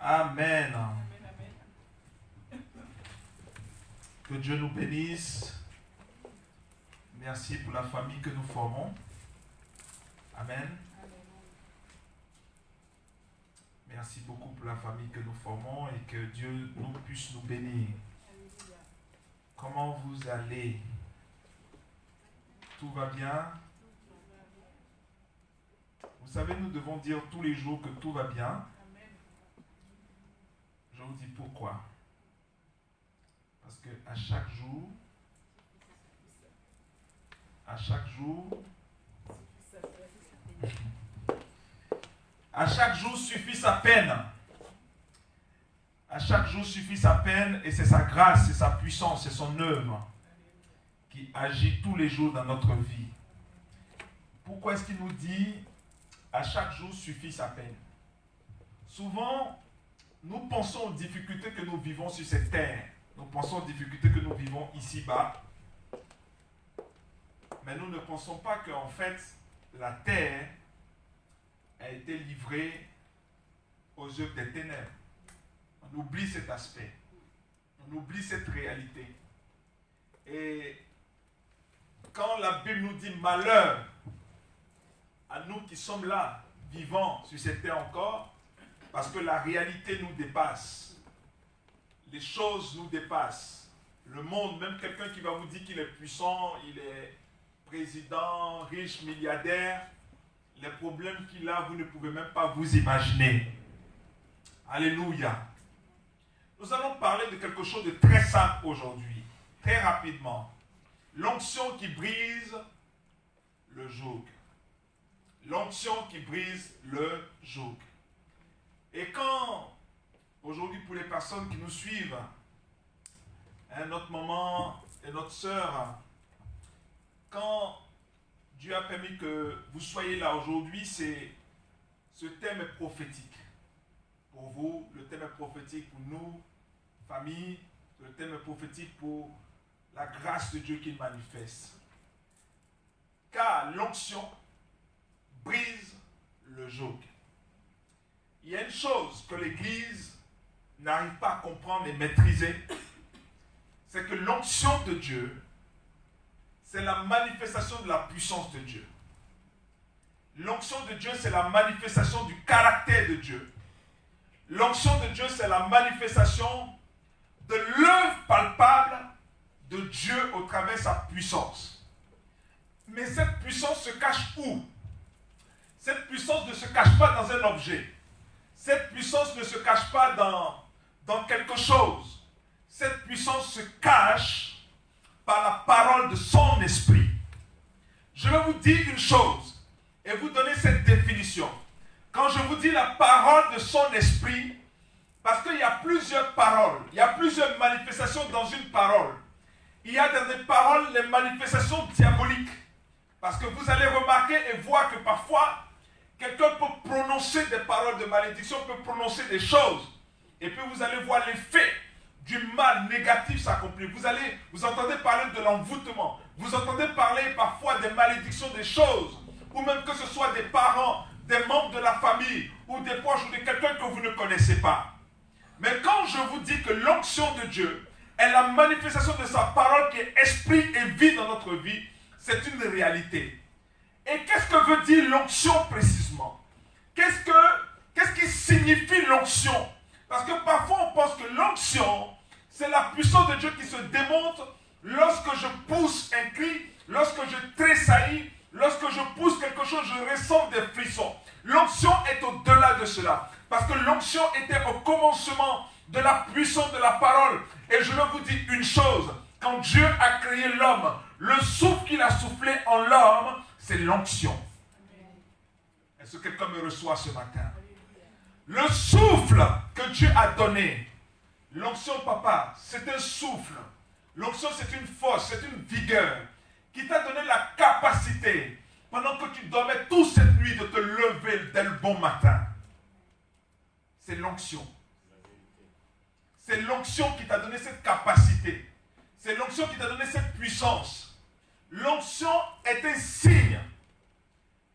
Amen. Que Dieu nous bénisse. Merci pour la famille que nous formons. Amen. Merci beaucoup pour la famille que nous formons et que Dieu nous puisse nous bénir. Comment vous allez? Tout va bien? Vous savez, nous devons dire tous les jours que tout va bien. Je vous dis pourquoi. Parce que à chaque jour suffit sa peine. À chaque jour suffit sa peine et c'est sa grâce, c'est sa puissance, c'est son œuvre qui agit tous les jours dans notre vie. Pourquoi est-ce qu'il nous dit à chaque jour suffit sa peine? Souvent, nous pensons aux difficultés que nous vivons sur cette terre. Nous pensons aux difficultés que nous vivons ici-bas. Mais nous ne pensons pas qu'en fait, la terre a été livrée aux œuvres des ténèbres. On oublie cet aspect. On oublie cette réalité. Et quand la Bible nous dit malheur à nous qui sommes là, vivants sur cette terre encore, parce que la réalité nous dépasse. Les choses nous dépassent. Le monde, même quelqu'un qui va vous dire qu'il est puissant, il est président, riche, milliardaire, les problèmes qu'il a, vous ne pouvez même pas vous imaginer. Alléluia. Nous allons parler de quelque chose de très simple aujourd'hui, très rapidement. L'onction qui brise le joug. L'onction qui brise le joug. Et quand, aujourd'hui pour les personnes qui nous suivent, notre maman et notre sœur, quand Dieu a permis que vous soyez là aujourd'hui, ce thème est prophétique. Pour vous, le thème est prophétique pour nous, famille, le thème est prophétique pour la grâce de Dieu qu'il manifeste. Car l'onction brise le joug. Il y a une chose que l'Église n'arrive pas à comprendre et maîtriser, c'est que l'onction de Dieu, c'est la manifestation de la puissance de Dieu. L'onction de Dieu, c'est la manifestation du caractère de Dieu. L'onction de Dieu, c'est la manifestation de l'œuvre palpable de Dieu au travers de sa puissance. Mais cette puissance se cache où? Cette puissance ne se cache pas dans un objet. Cette puissance ne se cache pas dans quelque chose. Cette puissance se cache par la parole de son esprit. Je vais vous dire une chose et vous donner cette définition. Quand je vous dis la parole de son esprit, parce qu'il y a plusieurs paroles, il y a plusieurs manifestations dans une parole. Il y a dans des paroles les manifestations diaboliques. Parce que vous allez remarquer et voir que parfois, quelqu'un peut prononcer des paroles de malédiction, peut prononcer des choses. Et puis vous allez voir l'effet du mal négatif s'accomplir. Vous entendez parler de l'envoûtement. Vous entendez parler parfois des malédictions des choses. Ou même que ce soit des parents, des membres de la famille, ou des proches, ou de quelqu'un que vous ne connaissez pas. Mais quand je vous dis que l'onction de Dieu est la manifestation de sa parole qui est esprit et vie dans notre vie, c'est une réalité. Et qu'est-ce que veut dire l'onction précisément? Qu'est-ce qui signifie l'onction? Parce que parfois on pense que l'onction, c'est la puissance de Dieu qui se démontre lorsque je pousse un cri, lorsque je tressaillis, lorsque je pousse quelque chose, je ressens des frissons. L'onction est au-delà de cela. Parce que l'onction était au commencement de la puissance de la parole. Et je vais vous dire une chose. Quand Dieu a créé l'homme, le souffle qu'il a soufflé en l'homme, c'est l'onction. Est-ce que quelqu'un me reçoit ce matin? Le souffle que Dieu a donné, l'onction, papa, c'est un souffle. L'onction, c'est une force, c'est une vigueur qui t'a donné la capacité, pendant que tu dormais toute cette nuit, de te lever dès le bon matin. C'est l'onction. C'est l'onction qui t'a donné cette capacité. C'est l'onction qui t'a donné cette puissance. L'onction est un signe.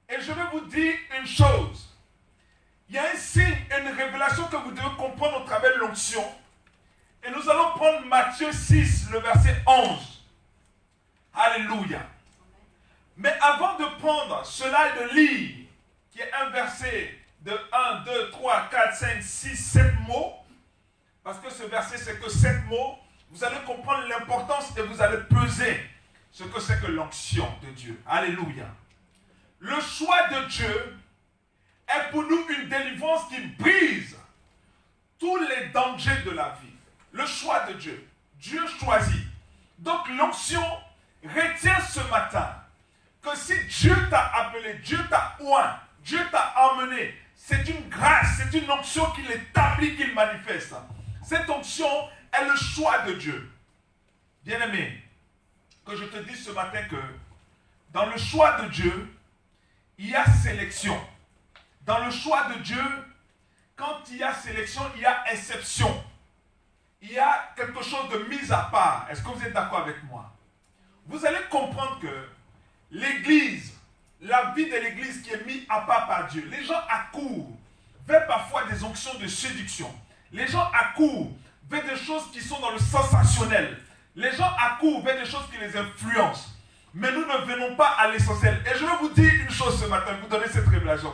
Et je vais vous dire une chose. Il y a un signe et une révélation que vous devez comprendre au travers de l'onction. Et nous allons prendre Matthieu 6, le verset 11. Alléluia. Mais avant de prendre cela et de lire, qui est un verset de 1, 2, 3, 4, 5, 6, 7 mots, parce que ce verset c'est que 7 mots, vous allez comprendre l'importance et vous allez peser ce que c'est que l'onction de Dieu. Alléluia. Le choix de Dieu est pour nous une délivrance qui brise tous les dangers de la vie. Le choix de Dieu. Dieu choisit. Donc l'onction retient ce matin que si Dieu t'a appelé, Dieu t'a oint, Dieu t'a emmené, c'est une grâce, c'est une onction qu'il établit, qu'il manifeste. Cette onction est le choix de Dieu. Bien-aimé, que je te dise ce matin que dans le choix de Dieu, il y a sélection. Dans le choix de Dieu, quand il y a sélection, il y a exception. Il y a quelque chose de mis à part. Est-ce que vous êtes d'accord avec moi? Vous allez comprendre que l'église, la vie de l'église qui est mise à part par Dieu, les gens accourent vers parfois des onctions de séduction. Les gens accourent vers des choses qui sont dans le sensationnel. Les gens accourent vers des choses qui les influencent. Mais nous ne venons pas à l'essentiel. Et je vais vous dire une chose ce matin, vous donner cette révélation.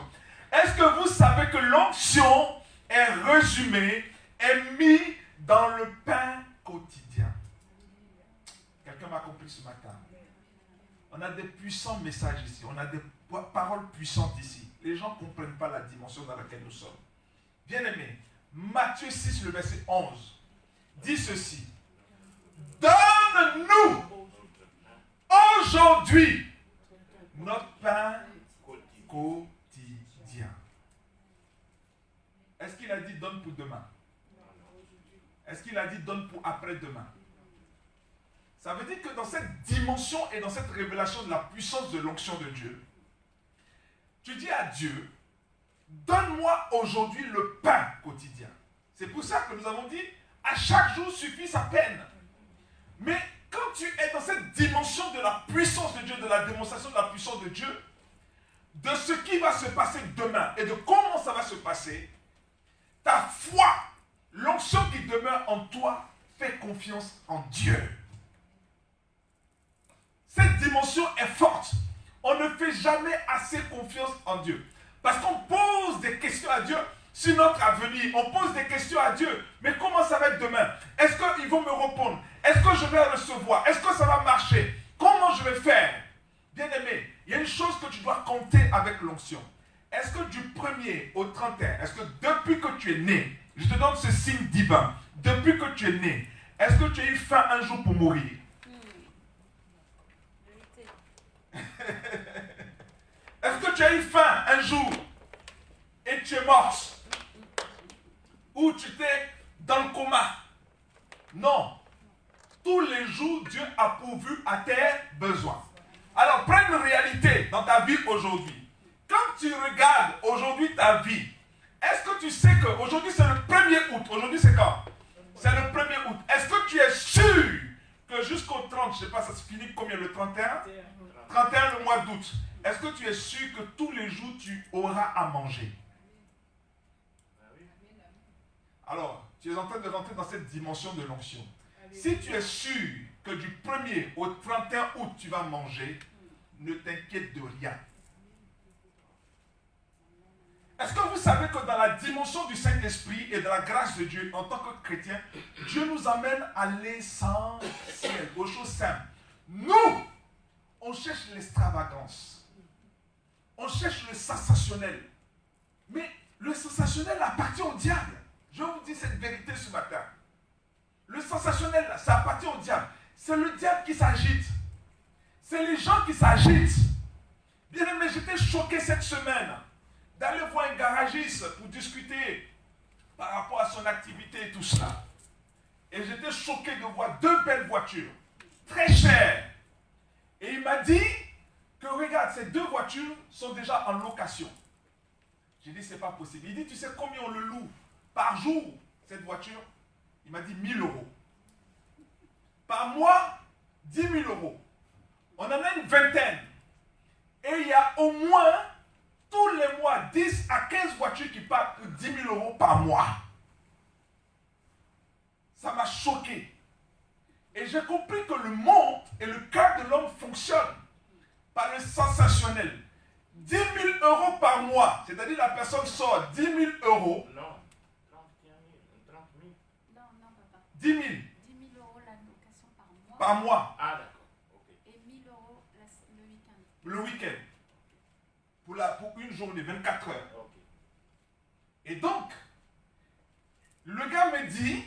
Est-ce que vous savez que l'onction est résumée, est mise dans le pain quotidien? Quelqu'un m'a compris ce matin. On a des puissants messages ici. On a des paroles puissantes ici. Les gens ne comprennent pas la dimension dans laquelle nous sommes. Bien-aimés, Matthieu 6, le verset 11, dit ceci. Donne-nous aujourd'hui notre pain quotidien. Est-ce qu'il a dit donne pour demain? Est-ce qu'il a dit donne pour après-demain? Ça veut dire que dans cette dimension et dans cette révélation de la puissance de l'onction de Dieu, tu dis à Dieu, donne-moi aujourd'hui le pain quotidien. C'est pour ça que nous avons dit, à chaque jour suffit sa peine. Mais quand tu es dans cette dimension de la puissance de Dieu, de la démonstration de la puissance de Dieu, de ce qui va se passer demain et de comment ça va se passer, ta foi, l'onction qui demeure en toi, fait confiance en Dieu. Cette dimension est forte. On ne fait jamais assez confiance en Dieu. Parce qu'on pose des questions à Dieu sur notre avenir. On pose des questions à Dieu. Mais comment ça va être demain? Est-ce qu'ils vont me répondre? Est-ce que je vais recevoir? Est-ce que ça va marcher? Comment je vais faire? Bien-aimé, il y a une chose que tu dois compter avec l'onction. Est-ce que du 1er au 31, est-ce que depuis que tu es né, je te donne ce signe divin, depuis que tu es né, est-ce que tu as eu faim un jour pour mourir? Est-ce que tu as eu faim un jour et tu es mort? Ou tu étais dans le coma? Non. Tous les jours, Dieu a pourvu à tes besoins. Alors, prends une réalité dans ta vie aujourd'hui. Quand tu regardes aujourd'hui ta vie, est-ce que tu sais qu'aujourd'hui c'est le 1er août? Aujourd'hui c'est quand? C'est le 1er août. Est-ce que tu es sûr que jusqu'au 30, je ne sais pas, ça se finit combien, le 31? 31 le mois d'août. Est-ce que tu es sûr que tous les jours tu auras à manger? Alors, tu es en train de rentrer dans cette dimension de l'onction. Si tu es sûr que du 1er au 31 août tu vas manger, ne t'inquiète de rien. Est-ce que vous savez que dans la dimension du Saint-Esprit et de la grâce de Dieu, en tant que chrétien, Dieu nous amène à l'essentiel, aux choses simples. Nous, on cherche l'extravagance. On cherche le sensationnel. Mais le sensationnel appartient au diable. Je vous dis cette vérité ce matin. Le sensationnel, ça appartient au diable. C'est le diable qui s'agite. C'est les gens qui s'agitent. Bien aimé, j'étais choqué cette semaine d'aller voir un garagiste pour discuter par rapport à son activité et tout cela. Et j'étais choqué de voir 2 belles voitures, très chères. Et il m'a dit que regarde, ces 2 voitures sont déjà en location. J'ai dit, c'est pas possible. Il dit, tu sais combien on le loue par jour, cette voiture? Il m'a dit 1 000 euros. Par mois, 10 000 euros. On en a une vingtaine. Et il y a au moins, tous les mois, 10 à 15 voitures qui partent pour 10 000 euros par mois. Ça m'a choqué. Et j'ai compris que le monde et le cœur de l'homme fonctionnent par le sensationnel. 10 000 euros par mois, c'est-à-dire la personne sort 10 000 euros. Non, 30 000. Non, papa. 10 000. 10 000 euros la location par mois. Par mois. Ah, d'accord. Okay. Et 1 000 euros le week-end. Le week-end. Pour une journée, 24 heures. Okay. Et donc, le gars me dit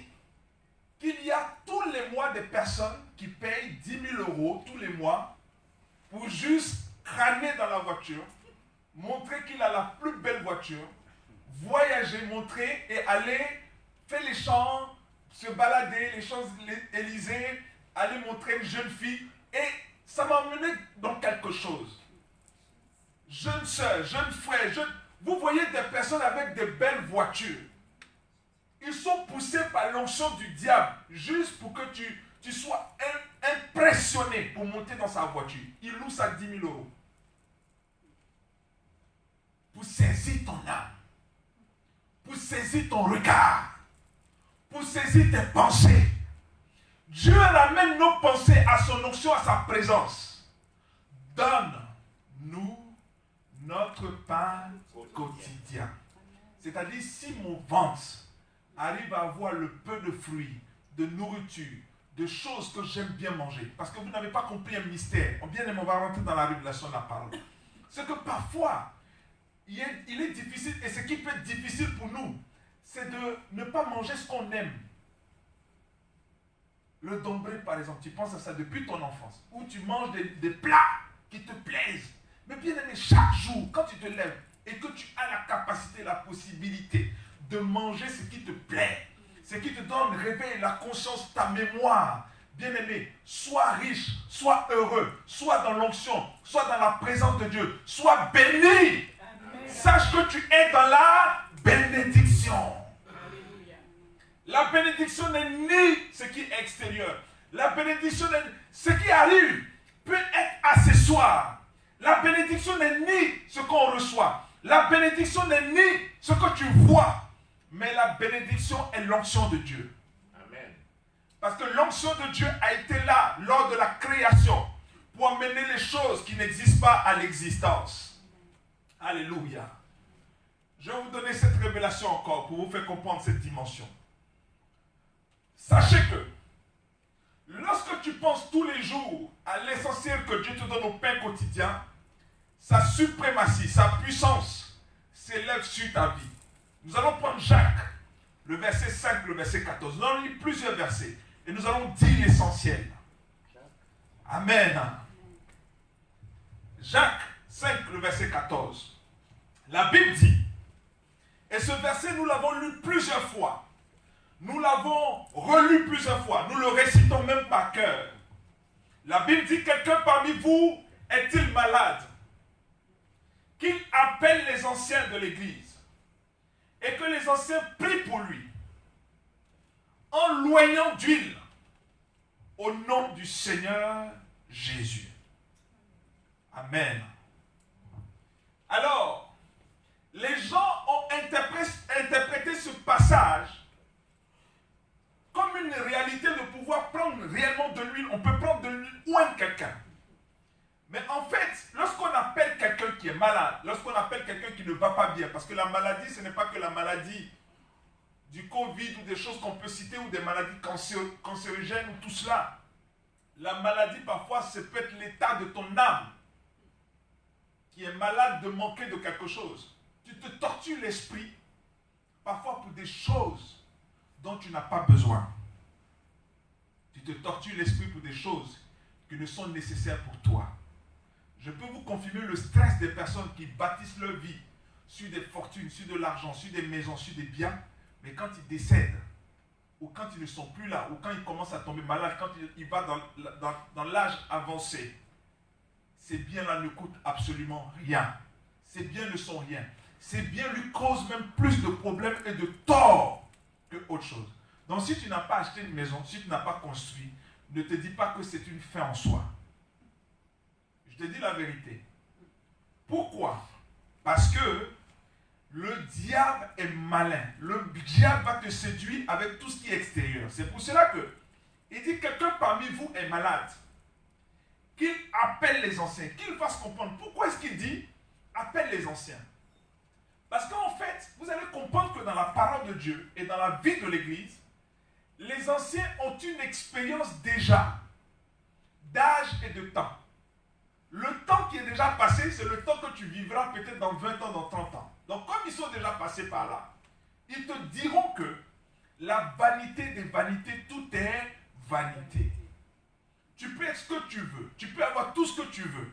qu'il y a tous les mois des personnes qui payent 10 000 euros tous les mois pour juste crâner dans la voiture, montrer qu'il a la plus belle voiture, voyager, montrer et aller faire les champs, se balader, les Champs-Élysées, aller montrer une jeune fille. Et ça m'a emmené dans quelque chose. Jeune soeur, jeune frère, Vous voyez des personnes avec de belles voitures. Ils sont poussés par l'onction du diable juste pour que tu sois impressionné pour monter dans sa voiture. Ils louent ça 10 000 euros. Pour saisir ton âme. Pour saisir ton regard. Pour saisir tes pensées. Dieu ramène nos pensées à son onction, à sa présence. Donne-nous notre pain quotidien. C'est-à-dire, si mon ventre arrive à avoir le peu de fruits, de nourriture, de choses que j'aime bien manger, parce que vous n'avez pas compris un mystère. On va rentrer dans la révélation de la parole. C'est que parfois, il est difficile, et ce qui peut être difficile pour nous, c'est de ne pas manger ce qu'on aime. Le dombré, par exemple, tu penses à ça depuis ton enfance, où tu manges des plats qui te plaisent. Mais bien aimé, chaque jour, quand tu te lèves et que tu as la capacité, la possibilité de manger ce qui te plaît, ce qui te donne réveil, la conscience, ta mémoire, bien aimé, sois riche, sois heureux, sois dans l'onction, sois dans la présence de Dieu, sois béni. Amen. Sache que tu es dans la bénédiction. La bénédiction n'est ni ce qui est extérieur. La bénédiction n'est ce qui arrive peut être accessoire. La bénédiction n'est ni ce qu'on reçoit. La bénédiction n'est ni ce que tu vois. Mais la bénédiction est l'onction de Dieu. Amen. Parce que l'onction de Dieu a été là lors de la création pour amener les choses qui n'existent pas à l'existence. Alléluia. Je vais vous donner cette révélation encore pour vous faire comprendre cette dimension. Sachez que lorsque tu penses tous les jours à l'essentiel que Dieu te donne au pain quotidien, sa suprématie, sa puissance s'élève sur ta vie. Nous allons prendre Jacques, le verset 5, le verset 14. Nous allons lire plusieurs versets et nous allons dire l'essentiel. Amen. Jacques 5, le verset 14. La Bible dit, et ce verset nous l'avons lu plusieurs fois. Nous l'avons relu plusieurs fois. Nous le récitons même par cœur. La Bible dit, quelqu'un parmi vous est-il malade? Qu'il appelle les anciens de l'église et que les anciens prient pour lui en loignant d'huile au nom du Seigneur Jésus. Amen. Alors, les gens ont interprété ce passage comme une réalité de pouvoir prendre réellement de l'huile. On peut prendre de l'huile ou un quelqu'un. Mais en fait, lorsqu'on appelle quelqu'un qui est malade, lorsqu'on appelle quelqu'un qui ne va pas bien, parce que la maladie, ce n'est pas que la maladie du Covid ou des choses qu'on peut citer ou des maladies cancérigènes ou tout cela. La maladie, parfois, ça peut être l'état de ton âme qui est malade de manquer de quelque chose. Tu te tortures l'esprit, parfois pour des choses dont tu n'as pas besoin. Tu te tortures l'esprit pour des choses qui ne sont nécessaires pour toi. Je peux vous confirmer le stress des personnes qui bâtissent leur vie sur des fortunes, sur de l'argent, sur des maisons, sur des biens, mais quand ils décèdent, ou quand ils ne sont plus là, ou quand ils commencent à tomber malades, quand ils vont dans l'âge avancé, ces biens-là ne coûtent absolument rien. Ces biens ne sont rien. Ces biens lui causent même plus de problèmes et de torts que autre chose. Donc si tu n'as pas acheté une maison, si tu n'as pas construit, ne te dis pas que c'est une fin en soi. Je te dis la vérité. Pourquoi? Parce que le diable est malin. Le diable va te séduire avec tout ce qui est extérieur. C'est pour cela que il dit quelqu'un parmi vous est malade. Qu'il appelle les anciens, qu'il fasse comprendre. Pourquoi est-ce qu'il dit appelle les anciens? Parce qu'en fait, vous allez comprendre que dans la parole de Dieu et dans la vie de l'Église, les anciens ont une expérience déjà d'âge et de temps. Le temps qui est déjà passé, c'est le temps que tu vivras peut-être dans 20 ans, dans 30 ans. Donc comme ils sont déjà passés par là, ils te diront que la vanité des vanités, tout est vanité. Tu peux être ce que tu veux, tu peux avoir tout ce que tu veux.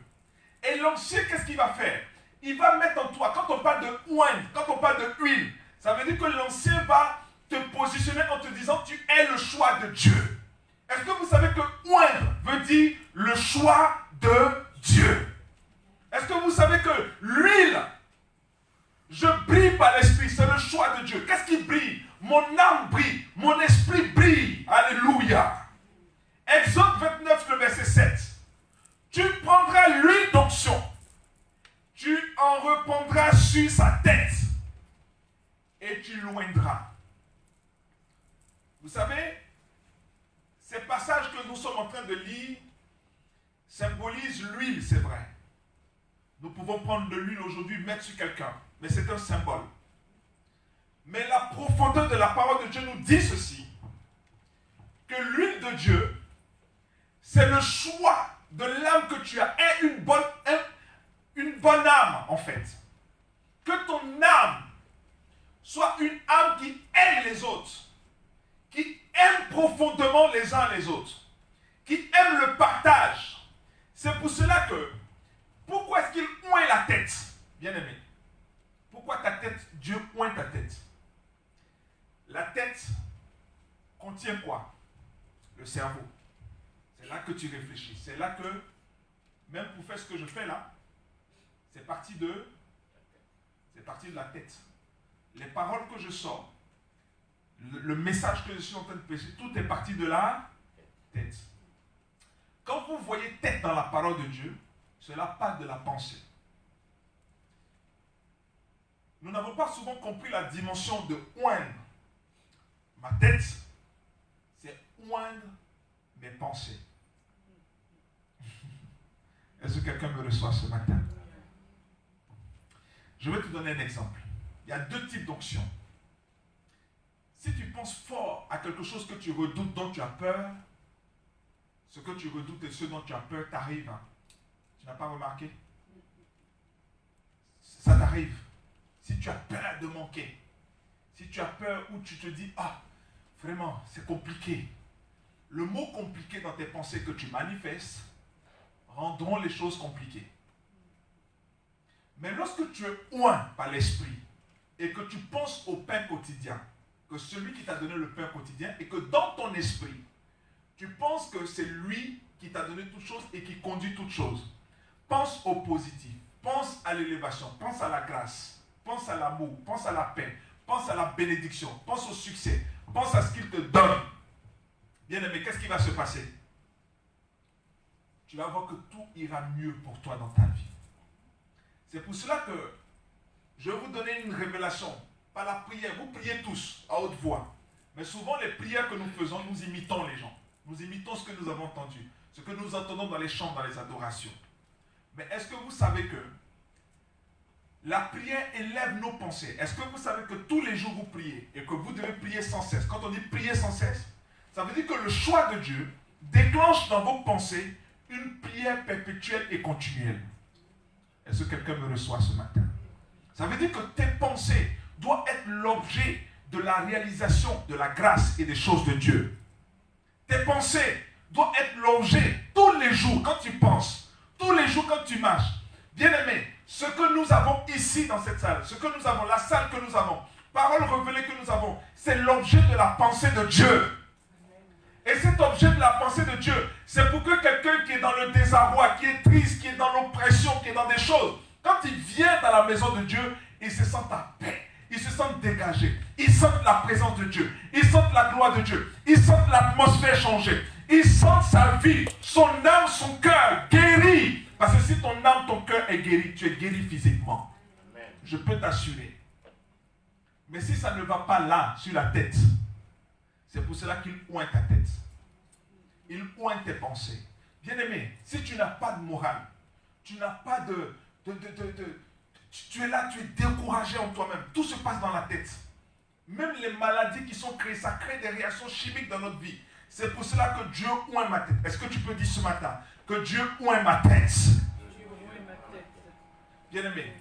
Et l'ancien, qu'est-ce qu'il va faire? Il va mettre en toi, quand on parle de oint, quand on parle de huile, ça veut dire que l'ancien va te positionner en te disant tu es le choix de Dieu. Est-ce que vous savez que oindre veut dire le choix de Dieu? Est-ce que vous savez que l'huile Je brille par l'esprit, c'est le choix de Dieu. Qu'est-ce qui brille? Mon âme brille, mon esprit brille. Alléluia. Exode 29, le verset 7. Tu prendras l'huile d'onction, tu en répandras sur sa tête et tu l'oindras. Vous savez, ces passages que nous sommes en train de lire symbolisent l'huile, c'est vrai. Nous pouvons prendre de l'huile aujourd'hui, mettre sur quelqu'un, mais c'est un symbole. Mais la profondeur de la parole de Dieu nous dit ceci, que l'huile de Dieu, c'est le choix de l'âme que tu as, et une bonne âme en fait. Que ton âme soit une âme qui aime les autres, qui aime profondément les uns les autres, qui aime le partage. C'est pour cela que, pourquoi est-ce qu'il oint la tête, bien-aimé? Pourquoi ta tête, Dieu oint ta tête? La tête contient quoi? Le cerveau. C'est là que tu réfléchis. C'est là que, même pour faire ce que je fais là, c'est parti de la tête. Les paroles que je sors, le message que je suis en train de prêcher, tout est parti de la tête. Quand vous voyez tête dans la parole de Dieu, cela part de la pensée. Nous n'avons pas souvent compris la dimension de oindre. Ma tête, c'est oindre mes pensées. Est-ce que quelqu'un me reçoit ce matin? Je vais te donner un exemple. Il y a deux types d'onction. Si tu penses fort à quelque chose que tu redoutes, dont tu as peur, ce que tu redoutes et ce dont tu as peur t'arrive. Hein. Tu n'as pas remarqué? Ça t'arrive. Si tu as peur de manquer, si tu as peur ou tu te dis, ah, vraiment, c'est compliqué. Le mot compliqué dans tes pensées que tu manifestes rendront les choses compliquées. Mais lorsque tu es oint par l'esprit et que tu penses au pain quotidien, que celui qui t'a donné le pain quotidien, et que dans ton esprit, tu penses que c'est lui qui t'a donné toutes choses et qui conduit toutes choses. Pense au positif, pense à l'élévation, pense à la grâce, pense à l'amour, pense à la paix, pense à la bénédiction, pense au succès, pense à ce qu'il te donne. Bien-aimé, qu'est-ce qui va se passer? Tu vas voir que tout ira mieux pour toi dans ta vie. C'est pour cela que je vais vous donner une révélation par la prière. Vous priez tous à haute voix. Mais souvent, les prières que nous faisons, nous imitons les gens. Nous imitons ce que nous avons entendu, ce que nous entendons dans les chants, dans les adorations. Mais est-ce que vous savez que la prière élève nos pensées? Est-ce que vous savez que tous les jours vous priez et que vous devez prier sans cesse? Quand on dit prier sans cesse, ça veut dire que le choix de Dieu déclenche dans vos pensées une prière perpétuelle et continuelle. Est-ce que quelqu'un me reçoit ce matin? Ça veut dire que tes pensées doivent être l'objet de la réalisation de la grâce et des choses de Dieu. Tes pensées doivent être l'objet tous les jours quand tu penses, tous les jours quand tu marches. Bien-aimé, ce que nous avons ici dans cette salle, ce que nous avons, la salle que nous avons, parole révélée que nous avons, c'est l'objet de la pensée de Dieu. Et cet objet de la pensée de Dieu, c'est pour que quelqu'un qui est dans le désarroi, qui est triste, qui est dans l'oppression, qui est dans des choses, quand il vient dans la maison de Dieu, il se sent à paix, il se sent dégagé, il sent la présence de Dieu, il sent la gloire de Dieu, il sent l'atmosphère changer, il sent sa vie, son âme, son cœur guéri. Parce que si ton âme, ton cœur est guéri, tu es guéri physiquement. Amen. Je peux t'assurer. Mais si ça ne va pas là, sur la tête, c'est pour cela qu'il oint ta tête. Il oint tes pensées. Bien-aimé, si tu n'as pas de morale, tu n'as pas tu es là, tu es découragé en toi-même. Tout se passe dans la tête. Même les maladies qui sont créées, ça crée des réactions chimiques dans notre vie. C'est pour cela que Dieu oint ma tête. Est-ce que tu peux dire ce matin que Dieu oint ma tête? Bien-aimé,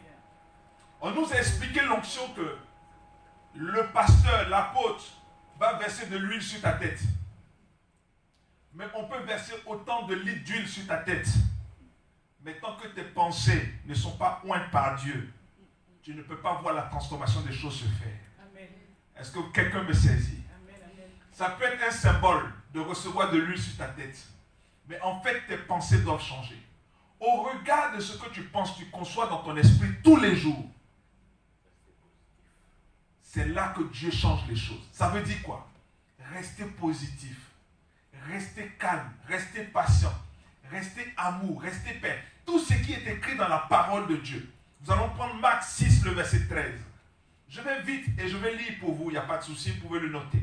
on nous a expliqué l'onction que le pasteur, l'apôtre, va verser de l'huile sur ta tête. Mais on peut verser autant de litres d'huile sur ta tête. Mais tant que tes pensées ne sont pas ointes par Dieu, tu ne peux pas voir la transformation des choses se faire. Amen. Est-ce que quelqu'un me saisit? Amen. Ça peut être un symbole de recevoir de l'huile sur ta tête. Mais en fait, tes pensées doivent changer. Au regard de ce que tu penses, tu conçois dans ton esprit tous les jours. c'est là que Dieu change les choses. Ça veut dire quoi? Restez positif, restez calme, restez patient, restez amour, restez paix. Tout ce qui est écrit dans la parole de Dieu. Nous allons prendre Marc 6, le verset 13. Je vais vite et je vais lire pour vous, il n'y a pas de souci, vous pouvez le noter.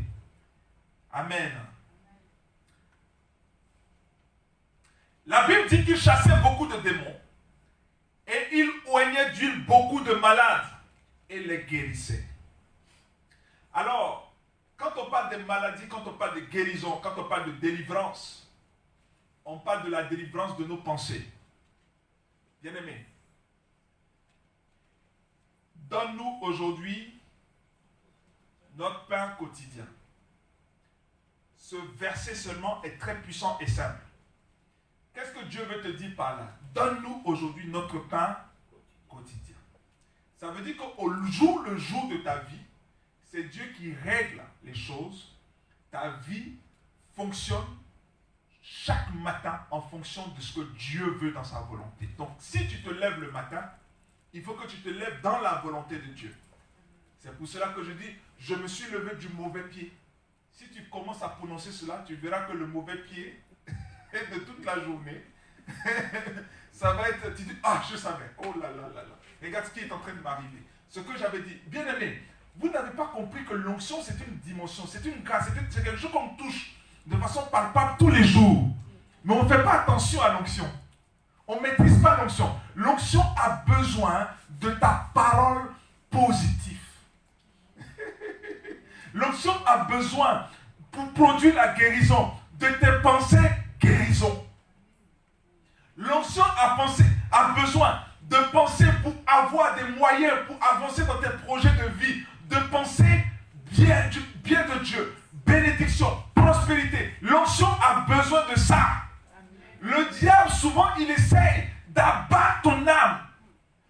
Amen. La Bible dit qu'il chassait beaucoup de démons et il oignait d'huile beaucoup de malades et les guérissait. Alors, quand on parle de maladie, quand on parle de guérison, quand on parle de délivrance, on parle de la délivrance de nos pensées. Bien-aimés, donne-nous aujourd'hui notre pain quotidien. Ce verset seulement est très puissant et simple. Qu'est-ce que Dieu veut te dire par là? Donne-nous aujourd'hui notre pain quotidien. Ça veut dire qu'au jour le jour de ta vie, c'est Dieu qui règle les choses. Ta vie fonctionne chaque matin en fonction de ce que Dieu veut dans sa volonté. Donc, si tu te lèves le matin, il faut que tu te lèves dans la volonté de Dieu. C'est pour cela que je dis, je me suis levé du mauvais pied. Si tu commences à prononcer cela, tu verras que le mauvais pied de toute la journée, ça va être, tu dis, ah, je savais, oh là là là là. Regarde ce qui est en train de m'arriver. Ce que j'avais dit, bien aimé, vous n'avez pas compris que l'onction, c'est une dimension, c'est une grâce, c'est quelque chose qu'on touche de façon palpable tous les jours. Mais on ne fait pas attention à l'onction. On ne maîtrise pas l'onction. L'onction a besoin de ta parole positive. L'onction a besoin, pour produire la guérison, de tes pensées guérison. L'onction a besoin de penser pour avoir des moyens, pour avancer dans tes projets de vie, de penser bien de Dieu, bénédiction, prospérité. L'onction a besoin de ça. Le diable, souvent, il essaie d'abattre ton âme.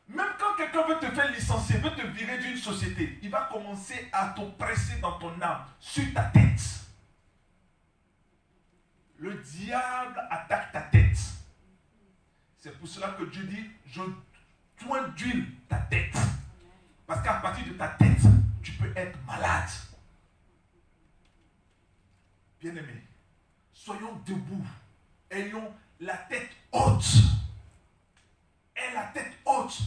Même quand quelqu'un veut te faire licencier, veut te virer d'une société, il va commencer à t'oppresser dans ton âme, sur ta tête. Le diable attaque ta tête. C'est pour cela que Dieu dit, je tourne d'huile ta tête. Parce qu'à partir de ta tête, tu peux être malade. Bien-aimés, soyons debout. Ayons la tête haute. Aie la tête haute.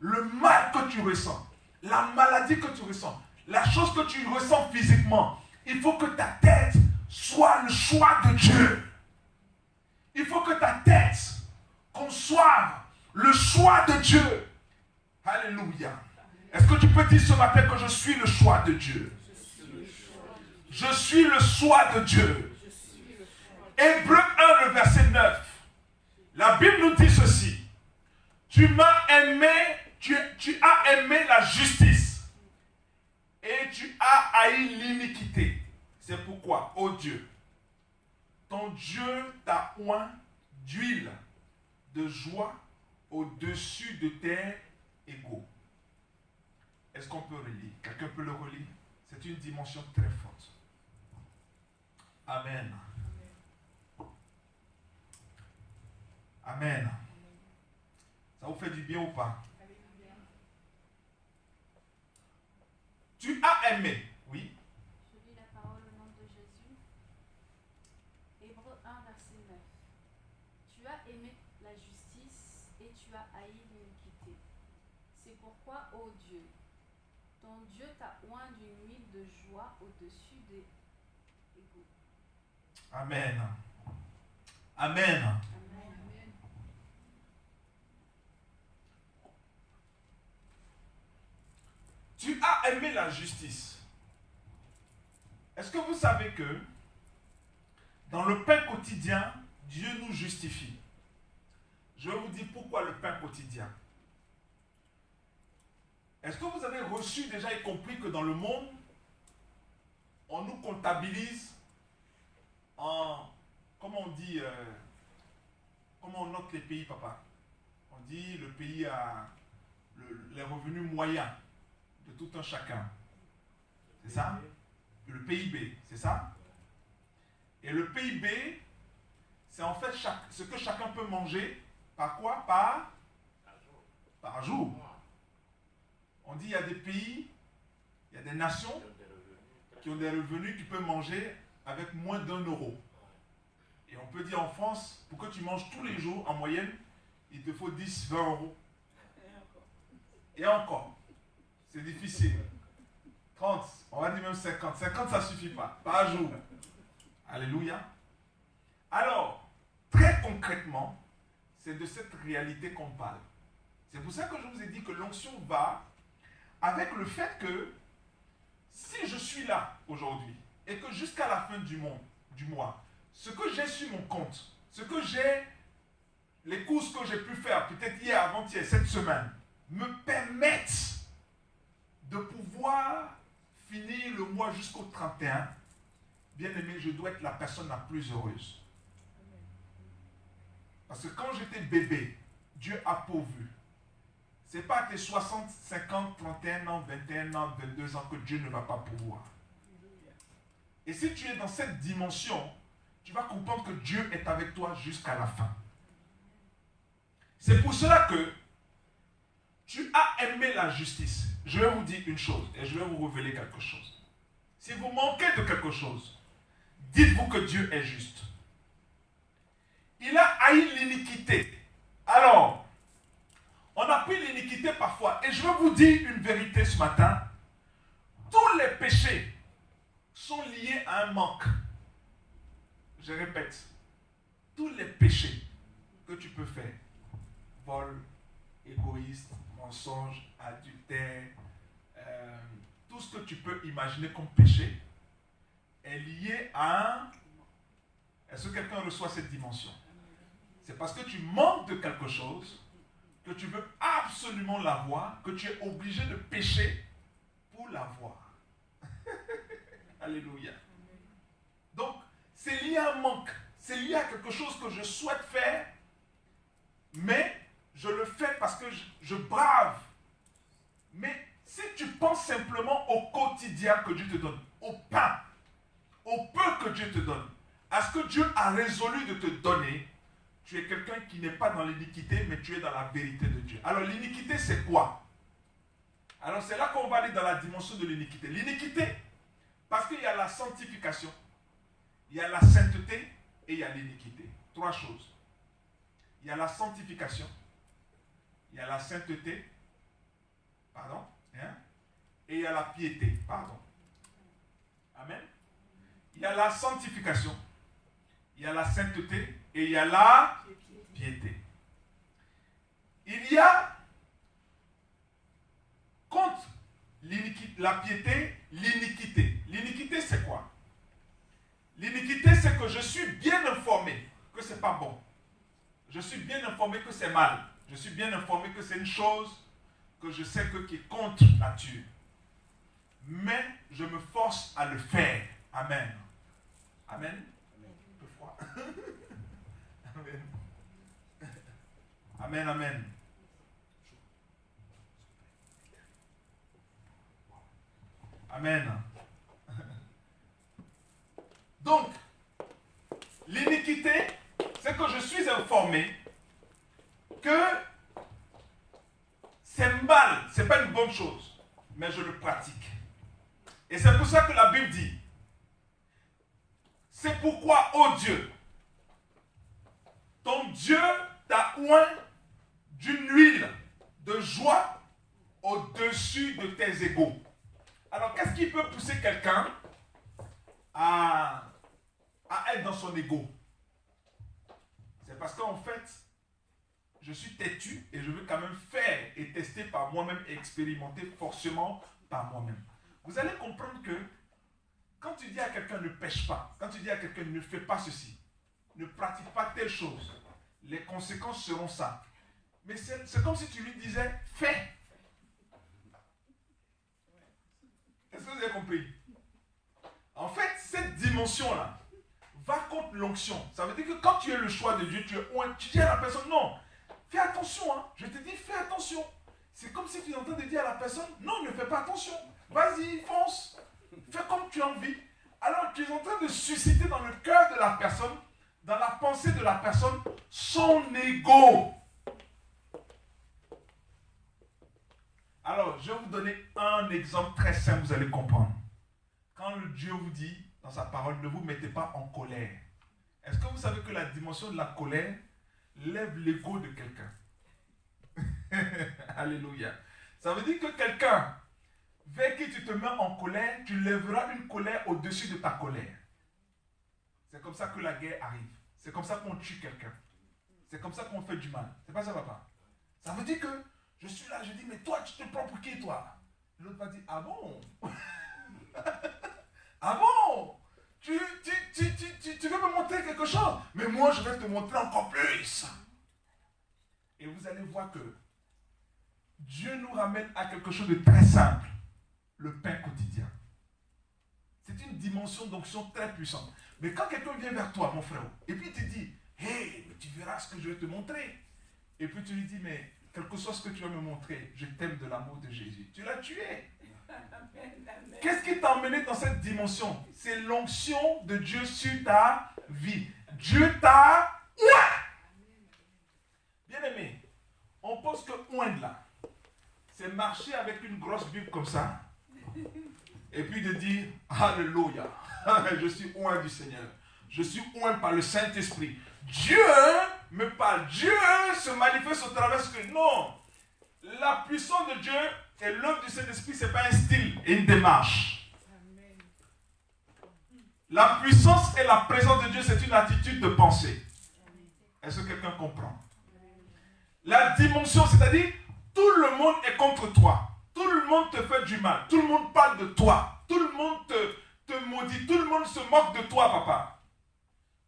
Le mal que tu ressens, la maladie que tu ressens, la chose que tu ressens physiquement, il faut que ta tête soit le choix de Dieu. Il faut que ta tête conçoive le choix de Dieu. Alléluia. Est-ce que tu peux dire ce matin que je suis le choix de Dieu? Je suis le choix de Dieu. Hébreux 1, le verset 9. La Bible nous dit ceci. Tu m'as aimé, tu as aimé la justice et tu as haï l'iniquité. C'est pourquoi, ô Dieu, ton Dieu t'a oint d'huile de joie au-dessus de tes égaux. Est-ce qu'on peut relire? Quelqu'un peut le relire? C'est une dimension très forte. Amen. Amen. Ça vous fait du bien ou pas? Tu as aimé, oui. Je lis la parole au nom de Jésus. Hébreux 1, verset 9. Tu as aimé la justice et tu as haï l'iniquité. C'est pourquoi, ô Dieu, ton Dieu t'a oint d'une huile de joie au-dessus des égaux. Amen. Amen. Amen. Tu as aimé la justice. Est-ce que vous savez que dans le pain quotidien, Dieu nous justifie? Je vais vous dire pourquoi le pain quotidien. Est-ce que vous avez reçu déjà et compris que dans le monde, on nous comptabilise en, comment on dit, comment on note les pays, papa? On dit le pays a les revenus moyens de tout un chacun. C'est ça? Le PIB, c'est ça? Et le PIB, c'est en fait ce que chacun peut manger par quoi? Par jour. On dit il y a des pays Il y a des nations qui ont des revenus qui peuvent manger avec moins d'1 €. Et on peut dire en France, pour que tu manges tous les jours, en moyenne, il te faut 10, 20 €. Et encore. C'est difficile. 30, on va dire même 50. 50, ça ne suffit pas. Par jour. Alléluia. Alors, très concrètement, c'est de cette réalité qu'on parle. C'est pour ça que je vous ai dit que l'onction va avec le fait que si je suis là aujourd'hui et que jusqu'à la fin du mois, ce que j'ai sur mon compte, ce que j'ai, les courses que j'ai pu faire, peut-être hier, avant-hier, cette semaine, me permettent de pouvoir finir le mois jusqu'au 31, bien aimé, je dois être la personne la plus heureuse. Parce que quand j'étais bébé, Dieu a pourvu. Ce n'est pas à tes 60, 50, 31 ans, 21 ans, 22 ans que Dieu ne va pas pouvoir. Et si tu es dans cette dimension, tu vas comprendre que Dieu est avec toi jusqu'à la fin. C'est pour cela que tu as aimé la justice. Je vais vous dire une chose et je vais vous révéler quelque chose. Si vous manquez de quelque chose, dites-vous que Dieu est juste. Il a haï l'iniquité. Alors, on a pris l'iniquité parfois. Et je vais vous dire une vérité ce matin. Tous les péchés sont liés à un manque. Je répète. Tous les péchés que tu peux faire. Vol, égoïste, mensonge, adultère, tout ce que tu peux imaginer comme péché est lié à un... Est-ce que quelqu'un reçoit cette dimension? C'est parce que tu manques de quelque chose, que tu veux absolument l'avoir, que tu es obligé de pécher pour l'avoir. Alléluia. Donc, c'est lié à un manque. C'est lié à quelque chose que je souhaite faire, mais je le fais parce que je brave. Mais si tu penses simplement au quotidien que Dieu te donne, au pain, au peu que Dieu te donne, à ce que Dieu a résolu de te donner, tu es quelqu'un qui n'est pas dans l'iniquité, mais tu es dans la vérité de Dieu. Alors l'iniquité, c'est quoi? Alors c'est là qu'on va aller dans la dimension de l'iniquité. L'iniquité, parce qu'il y a la sanctification, il y a la sainteté et il y a l'iniquité. 3 choses. Il y a la sanctification, il y a la sainteté, pardon, et il y a la piété, pardon. Amen. Il y a la sanctification, il y a la sainteté et il y a la piété. Il y a contre la piété, l'iniquité. L'iniquité, c'est quoi? L'iniquité, c'est que je suis bien informé que ce n'est pas bon. Je suis bien informé que c'est mal. Je suis bien informé que c'est une chose que je sais qui est contre nature. Mais je me force à le faire. Amen. Amen. Un peu froid. Amen. Amen, amen. Amen. Donc, l'iniquité, c'est que je suis informé que c'est mal, c'est pas une bonne chose, mais je le pratique. Et c'est pour ça que la Bible dit, c'est pourquoi, ô Dieu, ton Dieu t'a oint d'une huile de joie au-dessus de tes égaux. Alors, qu'est-ce qui peut pousser quelqu'un à être dans son ego? C'est parce qu'en fait, je suis têtu et je veux quand même faire et tester par moi-même et expérimenter forcément par moi-même. Vous allez comprendre que quand tu dis à quelqu'un ne pêche pas, quand tu dis à quelqu'un ne fais pas ceci, ne pratique pas telle chose, les conséquences seront ça. Mais c'est comme si tu lui disais fais. Est-ce que vous avez compris? En fait, cette dimension-là va contre l'onction. Ça veut dire que quand tu as le choix de Dieu, tu dis à la personne non, fais attention. Hein. Je te dis fais attention. C'est comme si tu es en train de dire à la personne non, ne fais pas attention. Vas-y, fonce. Fais comme tu as envie. Alors tu es en train de susciter dans le cœur de la personne, dans la pensée de la personne, son ego. Alors, je vais vous donner un exemple très simple, vous allez comprendre. Quand le Dieu vous dit dans sa parole, ne vous mettez pas en colère. Est-ce que vous savez que la dimension de la colère lève l'ego de quelqu'un? Alléluia. Ça veut dire que quelqu'un vers qui tu te mets en colère, tu lèveras une colère au-dessus de ta colère. C'est comme ça que la guerre arrive. C'est comme ça qu'on tue quelqu'un. C'est comme ça qu'on fait du mal. C'est pas ça, papa? Ça veut dire que je suis là, je dis, mais toi, tu te prends pour qui, toi? L'autre va dire, ah bon? Ah bon? Tu veux me montrer quelque chose? Mais moi, je vais te montrer encore plus. Et vous allez voir que Dieu nous ramène à quelque chose de très simple. Le pain quotidien. C'est une dimension d'onction très puissante. Mais quand quelqu'un vient vers toi, mon frère, et puis il te dit, hey, tu verras ce que je vais te montrer. Et puis tu lui dis, mais quel que soit ce que tu vas me montrer, je t'aime de l'amour de Jésus. Tu l'as tué. Qu'est-ce qui t'a emmené dans cette dimension? C'est l'onction de Dieu sur ta vie. Dieu t'a oint. Bien aimé, on pense que oindre là, c'est marcher avec une grosse Bible comme ça, et puis de dire, Alléluia, je suis oint du Seigneur. Je suis oint par le Saint-Esprit. Dieu me parle. Dieu se manifeste au travers de ce que... Non. La puissance de Dieu et l'œuvre du Saint-Esprit, ce n'est pas un style et une démarche. Amen. La puissance et la présence de Dieu, c'est une attitude de pensée. Est-ce que quelqu'un comprend? La dimension, c'est-à-dire, tout le monde est contre toi. Tout le monde te fait du mal. Tout le monde parle de toi. Tout le monde te maudit. Tout le monde se moque de toi, papa.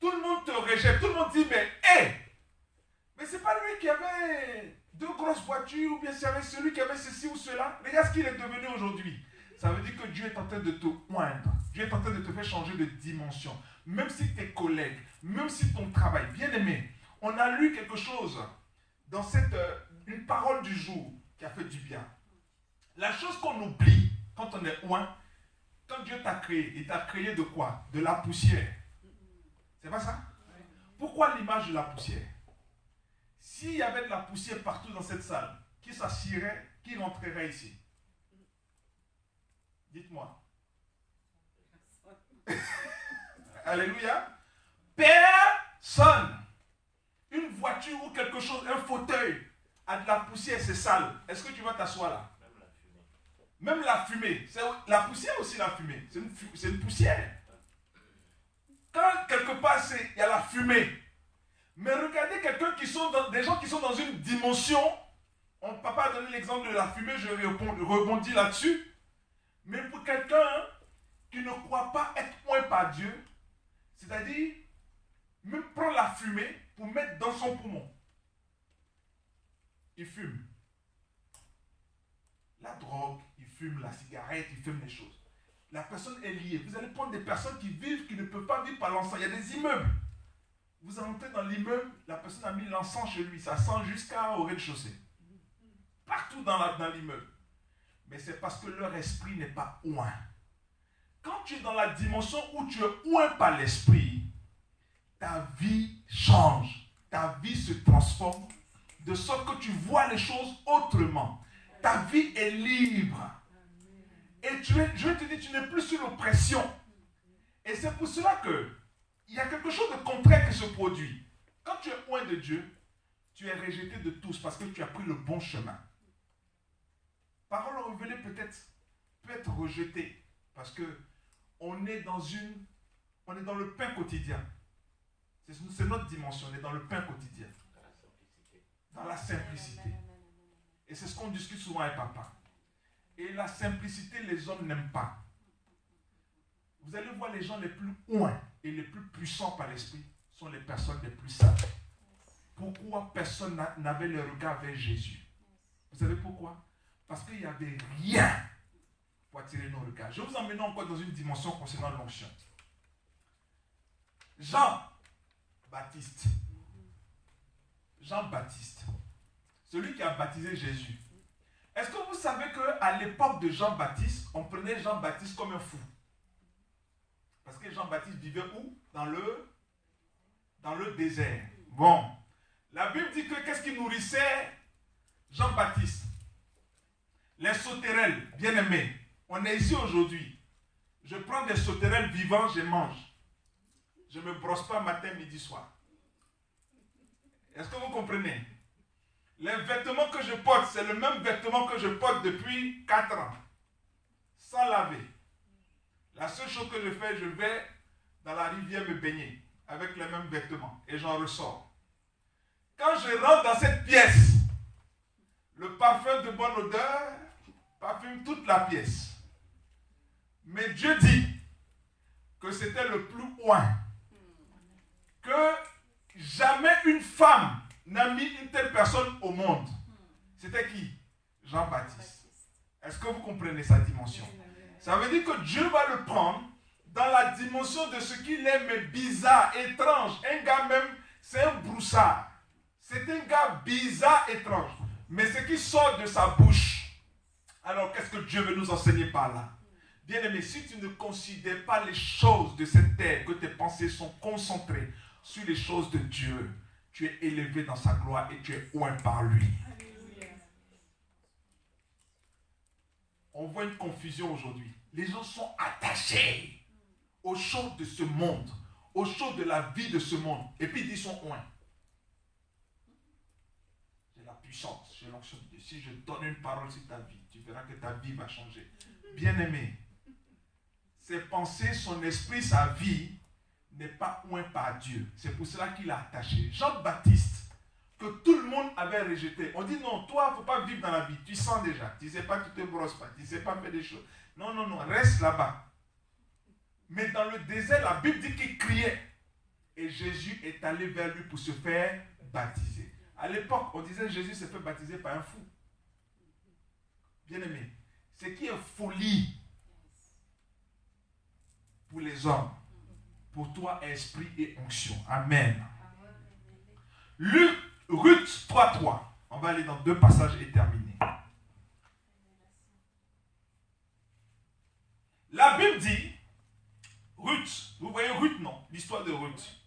Tout le monde te rejette. Tout le monde dit, mais hé, mais c'est pas lui qui avait 2 grosses voitures, ou bien c'est celui qui avait ceci ou cela. Regarde ce qu'il est devenu aujourd'hui. Ça veut dire que Dieu est en train de te oindre. Dieu est en train de te faire changer de dimension. Même si tes collègues, même si ton travail, bien aimé, on a lu quelque chose dans une parole du jour qui a fait du bien. La chose qu'on oublie quand on est oint, quand Dieu t'a créé, il t'a créé de quoi? De la poussière. C'est pas ça? Pourquoi l'image de la poussière? S'il y avait de la poussière partout dans cette salle, qui s'assirait, qui rentrerait ici? Dites-moi. Alléluia. Personne. Une voiture ou quelque chose, un fauteuil, a de la poussière, c'est sale. Est-ce que tu vas t'asseoir là? Même la fumée. La poussière aussi, la fumée. C'est une poussière. Quand quelque part, il y a la fumée. Mais regardez des gens qui sont dans une dimension. Papa a donné l'exemple de la fumée, je rebondis là-dessus. Mais pour quelqu'un qui ne croit pas être oint par Dieu, c'est-à-dire, même prendre la fumée pour mettre dans son poumon. Il fume. La drogue, il fume la cigarette, il fume les choses. La personne est liée. Vous allez prendre des personnes qui ne peuvent pas vivre par l'encens. Il y a des immeubles. Vous entrez dans l'immeuble, la personne a mis l'encens chez lui. Ça sent jusqu'au rez-de-chaussée. Partout dans l'immeuble. Mais c'est parce que leur esprit n'est pas oint. Quand tu es dans la dimension où tu es oint par l'esprit, ta vie change. Ta vie se transforme de sorte que tu vois les choses autrement. Ta vie est libre. Et je vais te dire, tu n'es plus sous l'oppression. Et c'est pour cela que il y a quelque chose de contraire qui se produit. Quand tu es oint de Dieu, tu es rejeté de tous parce que tu as pris le bon chemin. Parole révélée peut être rejetée parce que on est dans le pain quotidien. C'est notre dimension, on est dans le pain quotidien. Dans la simplicité. Et c'est ce qu'on discute souvent avec papa. Et la simplicité, les hommes n'aiment pas. Vous allez voir les gens les plus oints et les plus puissants par l'esprit sont les personnes les plus sages. Pourquoi personne n'avait le regard vers Jésus? Vous savez pourquoi? Parce qu'il n'y avait rien pour attirer nos regards. Je vais vous emmener encore dans une dimension concernant l'onction. Jean-Baptiste, celui qui a baptisé Jésus. Est-ce que vous savez qu'à l'époque de Jean-Baptiste, on prenait Jean-Baptiste comme un fou? Parce que Jean-Baptiste vivait où? Dans le désert. Bon. La Bible dit que qu'est-ce qui nourrissait Jean-Baptiste? Les sauterelles, bien aimés, on est ici aujourd'hui. Je prends des sauterelles vivants, je mange. Je ne me brosse pas matin, midi, soir. Est-ce que vous comprenez? Les vêtements que je porte, c'est le même vêtement que je porte depuis 4 ans. Sans laver. La seule chose que je fais, je vais dans la rivière me baigner avec les mêmes vêtements et j'en ressors. Quand je rentre dans cette pièce, le parfum de bonne odeur parfume toute la pièce. Mais Dieu dit que c'était le plus loin. Que jamais une femme n'a mis une telle personne au monde. C'était qui? Jean-Baptiste. Est-ce que vous comprenez sa dimension? Ça veut dire que Dieu va le prendre dans la dimension de ce qu'il est, mais bizarre, étrange. Un gars même, c'est un broussard. C'est un gars bizarre, étrange. Mais ce qui sort de sa bouche, alors qu'est-ce que Dieu veut nous enseigner par là? Bien-aimé, si tu ne considères pas les choses de cette terre, que tes pensées sont concentrées sur les choses de Dieu, tu es élevé dans sa gloire et tu es oint par lui. On voit une confusion aujourd'hui. Les gens sont attachés aux choses de ce monde, aux choses de la vie de ce monde. Et puis ils sont oints. J'ai la puissance, j'ai l'onction de Dieu. Si je donne une parole sur ta vie, tu verras que ta vie va changer. Bien-aimé, ses pensées, son esprit, sa vie n'est pas oint par Dieu. C'est pour cela qu'il a attaché. Jean-Baptiste, que tout le monde avait rejeté. On dit non, toi, il ne faut pas vivre dans la vie. Tu sens déjà. Tu ne sais pas, tu ne te brosses pas. Tu ne sais pas faire des choses. Non, non, non, reste là-bas. Mais dans le désert, la Bible dit qu'il criait. Et Jésus est allé vers lui pour se faire baptiser. À l'époque, on disait Jésus s'est fait baptiser par un fou. Bien-aimé, ce qui est folie pour les hommes, pour toi, esprit et onction. Amen. Ruth 3.3. On va aller dans 2 passages et terminer. La Bible dit, Ruth, vous voyez Ruth, non? L'histoire de Ruth.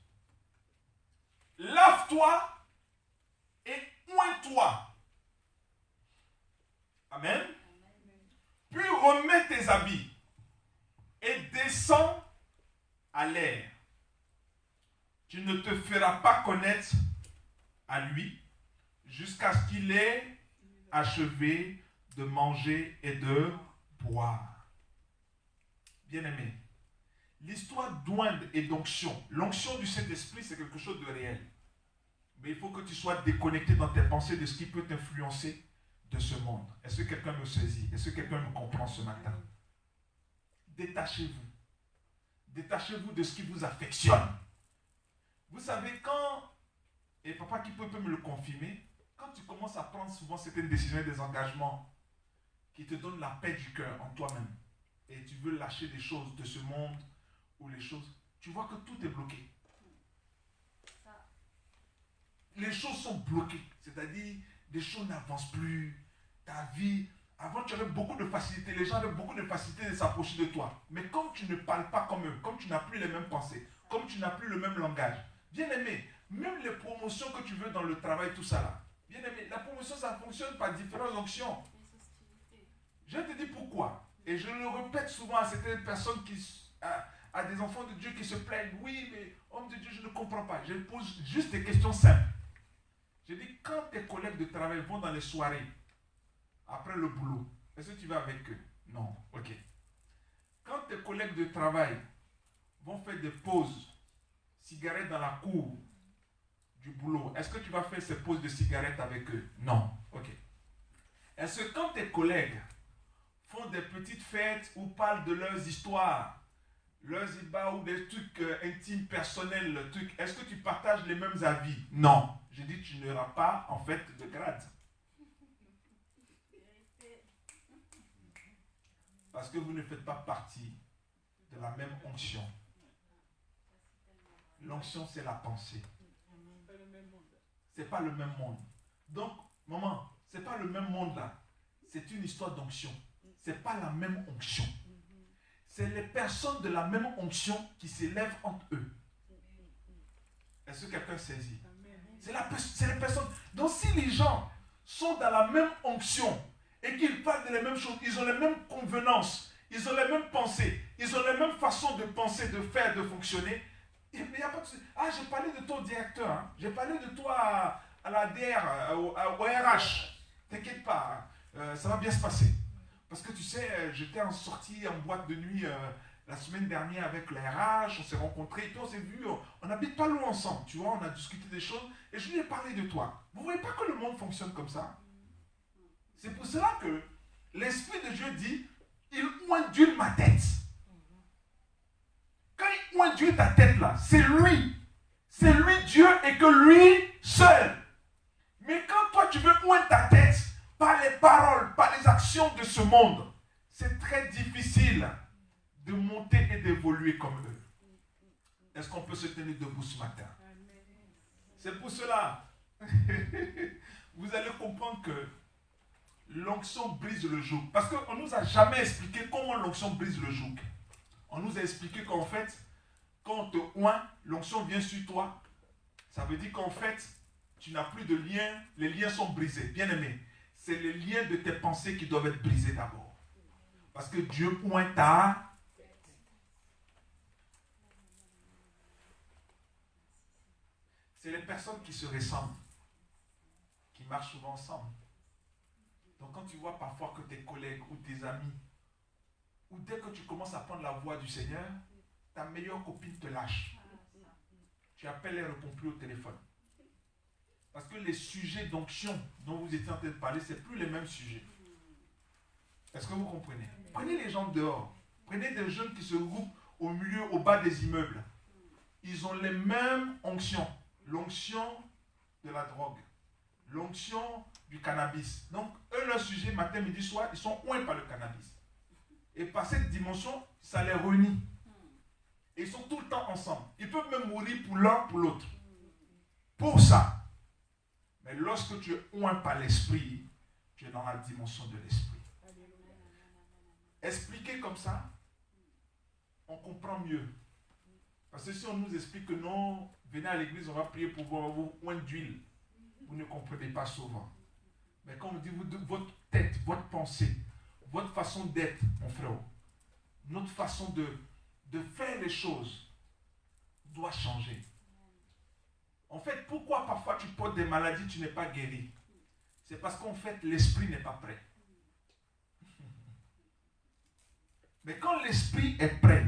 Lave-toi et oins-toi. Amen. Puis remets tes habits et descends à l'air. Tu ne te feras pas connaître à lui jusqu'à ce qu'il ait achevé de manger et de boire. Bien-aimé, l'histoire d'oint et d'onction, l'onction du Saint-Esprit, c'est quelque chose de réel. Mais il faut que tu sois déconnecté dans tes pensées de ce qui peut t'influencer de ce monde. Est-ce que quelqu'un me saisit? Est-ce que quelqu'un me comprend ce matin? Détachez-vous. Détachez-vous de ce qui vous affectionne. Vous savez, quand, et papa qui peut me le confirmer, quand tu commences à prendre souvent certaines décisions et des engagements qui te donnent la paix du cœur en toi-même, et tu veux lâcher des choses de ce monde, ou les choses, tu vois que tout est bloqué. Les choses sont bloquées, c'est-à-dire des choses n'avancent plus, ta vie, avant tu avais beaucoup de facilité, les gens avaient beaucoup de facilité de s'approcher de toi, mais comme tu ne parles pas comme eux, comme tu n'as plus les mêmes pensées, comme tu n'as plus le même langage, bien aimé, même les promotions que tu veux dans le travail, tout ça là, bien aimé, la promotion ça fonctionne par différentes onctions. Je te dis pourquoi, et je le répète souvent à certaines personnes à des enfants de Dieu qui se plaignent, oui mais homme de Dieu je ne comprends pas, je pose juste des questions simples. Je dis, quand tes collègues de travail vont dans les soirées, après le boulot, est-ce que tu vas avec eux? Non, ok. Quand tes collègues de travail vont faire des pauses, cigarettes dans la cour du boulot, est-ce que tu vas faire ces pauses de cigarettes avec eux? Non, ok. Est-ce que quand tes collègues font des petites fêtes ou parlent de leurs histoires, leurs ibas ou des trucs intimes, personnels, trucs, est-ce que tu partages les mêmes avis? Non. Je dis, tu n'auras pas, en fait, de grade. Parce que vous ne faites pas partie de la même onction. L'onction, c'est la pensée. C'est pas le même monde. Donc, maman, c'est pas le même monde là. C'est une histoire d'onction. C'est pas la même onction. C'est les personnes de la même onction qui s'élèvent entre eux. Est-ce que quelqu'un saisit? C'est les personnes. Donc si les gens sont dans la même onction et qu'ils parlent de les mêmes choses. Ils ont les mêmes convenances, ils ont les mêmes pensées, ils ont les mêmes façons de penser, de faire, de fonctionner. Et il n'y a pas de... Ah, j'ai parlé de toi au directeur, hein. J'ai parlé de toi à la DR, au RH. T'inquiète pas, ça va bien se passer. Parce que tu sais, j'étais en sortie en boîte de nuit la semaine dernière avec la RH, on s'est rencontrés, et puis on s'est vu, on n'habite pas loin ensemble, tu vois, on a discuté des choses, et je lui ai parlé de toi. Vous ne voyez pas que le monde fonctionne comme ça? C'est pour cela que l'Esprit de Dieu dit, il ondule ma tête. Quand il ondule ta tête là, c'est lui Dieu et que lui seul. Mais quand toi tu veux oindre ta tête par les paroles, par les actions de ce monde, c'est très difficile de monter et d'évoluer comme eux. Est-ce qu'on peut se tenir debout ce matin? C'est pour cela, vous allez comprendre que l'onction brise le joug. Parce qu'on ne nous a jamais expliqué comment l'onction brise le joug. On nous a expliqué qu'en fait, quand on te oint, l'onction vient sur toi. Ça veut dire qu'en fait, tu n'as plus de liens, les liens sont brisés. Bien aimé, c'est les liens de tes pensées qui doivent être brisés d'abord. Parce que Dieu oint ta... C'est les personnes qui se ressemblent, qui marchent souvent ensemble. Donc quand tu vois parfois que tes collègues ou tes amis, ou dès que tu commences à prendre la voix du Seigneur, ta meilleure copine te lâche. Tu appelles, elle ne répond plus au téléphone. Parce que les sujets d'onction dont vous étiez en train de parler, ce n'est plus les mêmes sujets. Est-ce que vous comprenez? Prenez les gens dehors. Prenez des jeunes qui se regroupent au milieu, au bas des immeubles. Ils ont les mêmes onctions. L'onction de la drogue. L'onction du cannabis. Donc, eux, leur sujet, matin, midi, soir, ils sont oints par le cannabis. Et par cette dimension, ça les réunit. Et ils sont tout le temps ensemble. Ils peuvent même mourir pour l'un, pour l'autre. Pour ça. Mais lorsque tu es oint par l'esprit, tu es dans la dimension de l'esprit. Expliquer comme ça, on comprend mieux. Parce que si on nous explique que non, venez à l'église, on va prier pour vous oindre d'huile, vous ne comprenez pas souvent. Mais quand on dit votre tête, votre pensée, votre façon d'être, mon frère, notre façon de faire les choses doit changer. En fait, pourquoi parfois tu portes des maladies, tu n'es pas guéri? C'est parce qu'en fait, l'esprit n'est pas prêt. Mais quand l'esprit est prêt,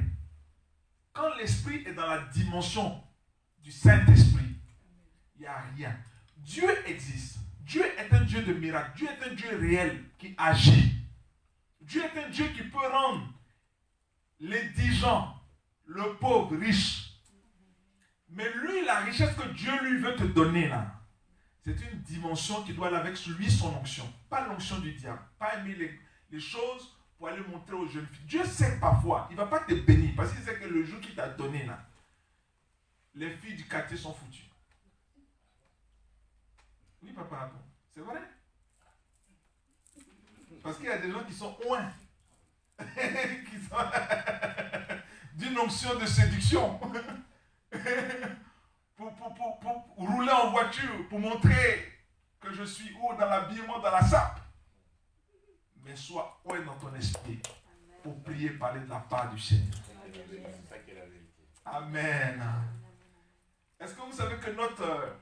quand l'esprit est dans la dimension du Saint-Esprit, il n'y a rien. Dieu existe. Dieu est un Dieu de miracles. Dieu est un Dieu réel qui agit. Dieu est un Dieu qui peut rendre l'indigent, le pauvre, riche. Mais lui, la richesse que Dieu lui veut te donner là, c'est une dimension qui doit aller avec lui, son onction. Pas l'onction du diable. Pas aimer les choses pour aller montrer aux jeunes filles. Dieu sait parfois, il ne va pas te bénir parce qu'il sait que le jour qu'il t'a donné là, les filles du quartier sont foutues. Oui, papa, c'est vrai. Parce qu'il y a des gens qui sont oints, qui sont d'une onction de séduction. pour rouler en voiture, pour montrer que je suis haut dans l'habillement, dans la sape. Mais sois oint dans ton esprit pour prier, parler de la part du Seigneur. Amen. Est-ce que vous savez que notre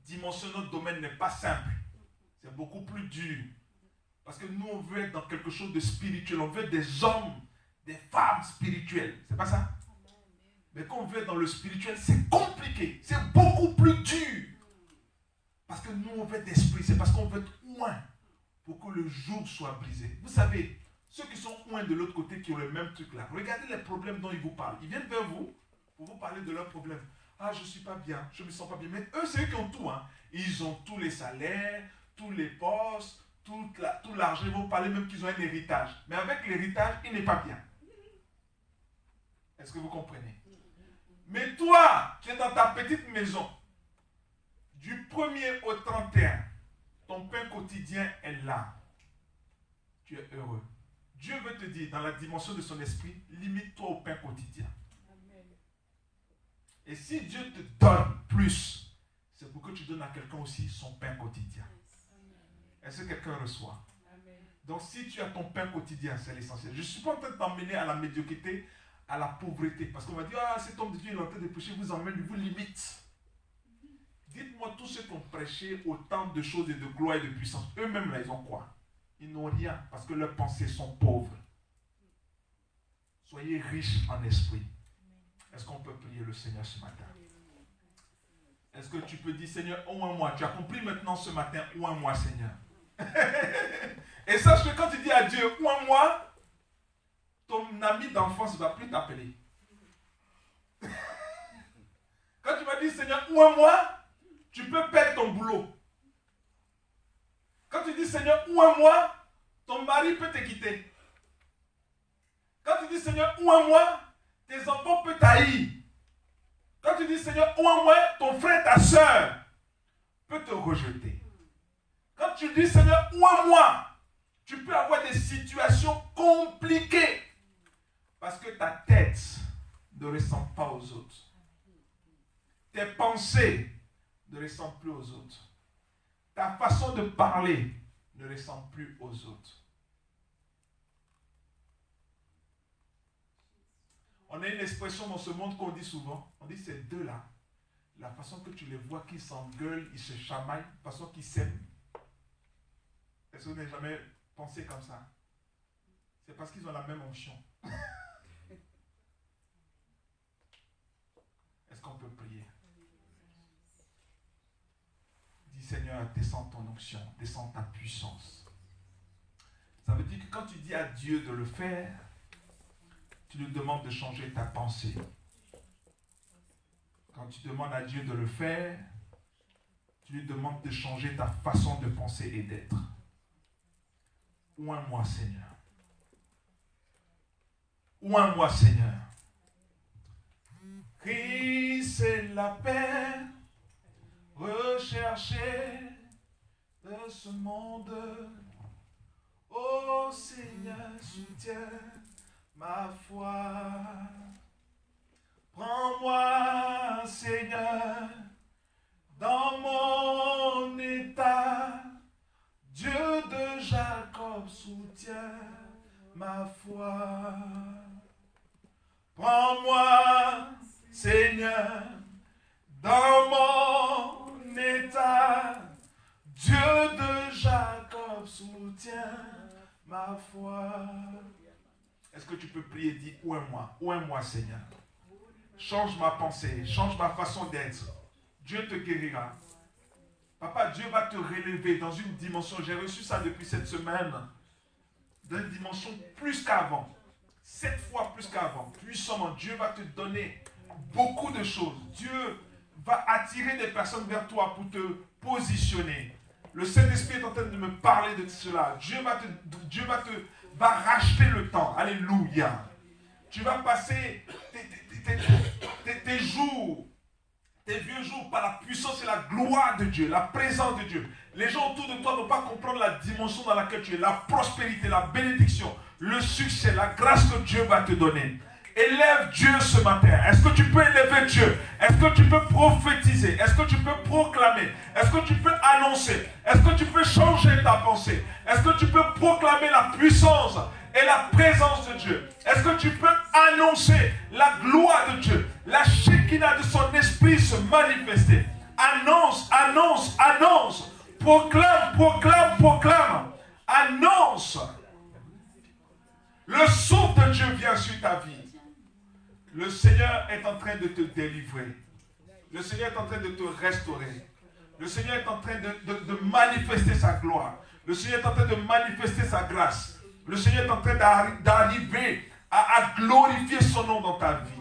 dimension, notre domaine n'est pas simple? C'est beaucoup plus dur. Parce que nous, on veut être dans quelque chose de spirituel. On veut être des hommes, des femmes spirituelles. C'est pas ça? Mais quand on veut être dans le spirituel, c'est compliqué. C'est beaucoup plus dur. Parce que nous, on veut être d'esprit. C'est parce qu'on veut être oint pour que le joug soit brisé. Vous savez, ceux qui sont oints de l'autre côté, qui ont le même truc là, regardez les problèmes dont ils vous parlent. Ils viennent vers vous pour vous parler de leurs problèmes. Ah, je ne suis pas bien, je ne me sens pas bien. Mais eux, c'est eux qui ont tout. Hein. Ils ont tous les salaires, tous les postes, tout l'argent. Ils vont parler même qu'ils ont un héritage. Mais avec l'héritage, il n'est pas bien. Est-ce que vous comprenez? Mais toi, tu es dans ta petite maison. Du 1er au 31, ton pain quotidien est là. Tu es heureux. Dieu veut te dire, dans la dimension de son esprit, limite-toi au pain quotidien. Amen. Et si Dieu te donne plus, c'est pour que tu donnes à quelqu'un aussi son pain quotidien. Est-ce que quelqu'un reçoit? Amen. Donc si tu as ton pain quotidien, c'est l'essentiel. Je ne suis pas en train de t'emmener à la médiocrité, à la pauvreté. Parce qu'on va dire, ah, cet homme de Dieu, il est en train de prêcher, vous emmène, il vous limite. Dites-moi tous ceux qui ont prêché autant de choses et de gloire et de puissance. Eux-mêmes, là, ils ont quoi? Ils n'ont rien parce que leurs pensées sont pauvres. Soyez riches en esprit. Est-ce qu'on peut prier le Seigneur ce matin? Est-ce que tu peux dire, Seigneur, oins-moi? Tu as compris maintenant ce matin, oins-moi, Seigneur. Et sache que quand tu dis à Dieu, oins-moi, ton ami d'enfance ne va plus t'appeler. Quand tu vas dire, Seigneur, oins-moi, tu peux perdre ton boulot. Quand tu dis, Seigneur, oins-moi, ton mari peut te quitter. Quand tu dis, Seigneur, oins-moi, tes enfants peuvent t'haïr. Quand tu dis, Seigneur, oins-moi, ton frère, ta soeur peut te rejeter. Quand tu dis, Seigneur, oins-moi, tu peux avoir des situations compliquées. Parce que ta tête ne ressemble pas aux autres. Tes pensées ne ressemblent plus aux autres. Ta façon de parler ne ressemble plus aux autres. On a une expression dans ce monde qu'on dit souvent. On dit ces deux-là, la façon que tu les vois qu'ils s'engueulent, ils se chamaillent, la façon qu'ils s'aiment. Est-ce que vous n'avez jamais pensé comme ça? C'est parce qu'ils ont la même onction. Est-ce qu'on peut prier? Dis Seigneur, descends ton onction, descends ta puissance. Ça veut dire que quand tu dis à Dieu de le faire, tu lui demandes de changer ta pensée. Quand tu demandes à Dieu de le faire, tu lui demandes de changer ta façon de penser et d'être. Oins-moi, Seigneur. Oins-moi, Seigneur. Christ est la paix recherchée de ce monde. Ô Seigneur, soutiens ma foi. Prends-moi, Seigneur, dans mon état. Dieu de Jacob soutient ma foi. Prends-moi, Seigneur, dans mon état. Dieu de Jacob soutient ma foi. Est-ce que tu peux prier et dire, oins-moi, Seigneur. Change ma pensée, change ma façon d'être. Dieu te guérira. Papa, Dieu va te relever dans une dimension, j'ai reçu ça depuis cette semaine, dans une dimension plus qu'avant. 7 fois plus qu'avant. Puissamment, Dieu va te donner beaucoup de choses. Dieu va attirer des personnes vers toi pour te positionner. Le Saint-Esprit est en train de me parler de cela. Dieu va racheter le temps. Alléluia. Tu vas passer tes jours, tes vieux jours par la puissance et la gloire de Dieu, la présence de Dieu. Les gens autour de toi ne vont pas comprendre la dimension dans laquelle tu es, la prospérité, la bénédiction, le succès, la grâce que Dieu va te donner. Élève Dieu ce matin. Est-ce que tu peux élever Dieu? Est-ce que tu peux prophétiser? Est-ce que tu peux proclamer? Est-ce que tu peux annoncer? Est-ce que tu peux changer ta pensée? Est-ce que tu peux proclamer la puissance et la présence de Dieu? Est-ce que tu peux annoncer la gloire de Dieu? La Shekinah de son esprit se manifester. Annonce, annonce, annonce. Proclame, proclame, proclame. Annonce. Le souffle de Dieu vient sur ta vie. Le Seigneur est en train de te délivrer. Le Seigneur est en train de te restaurer. Le Seigneur est en train de manifester sa gloire. Le Seigneur est en train de manifester sa grâce. Le Seigneur est en train d'arriver à glorifier son nom dans ta vie.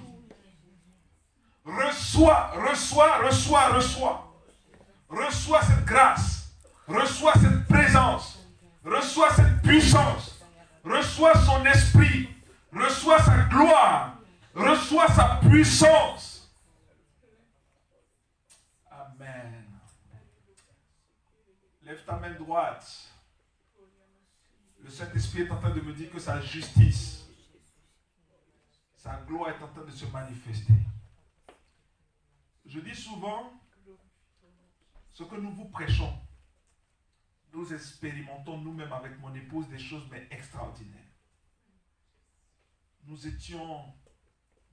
Reçois, reçois, reçois, reçois. Reçois cette grâce. Reçois cette présence. Reçois cette puissance. Reçois son esprit. Reçois sa gloire. Reçois sa puissance. Amen. Lève ta main droite. Le Saint-Esprit est en train de me dire que sa justice, sa gloire est en train de se manifester. Je dis souvent ce que nous vous prêchons. nous expérimentons nous-mêmes avec mon épouse des choses mais extraordinaires. Nous étions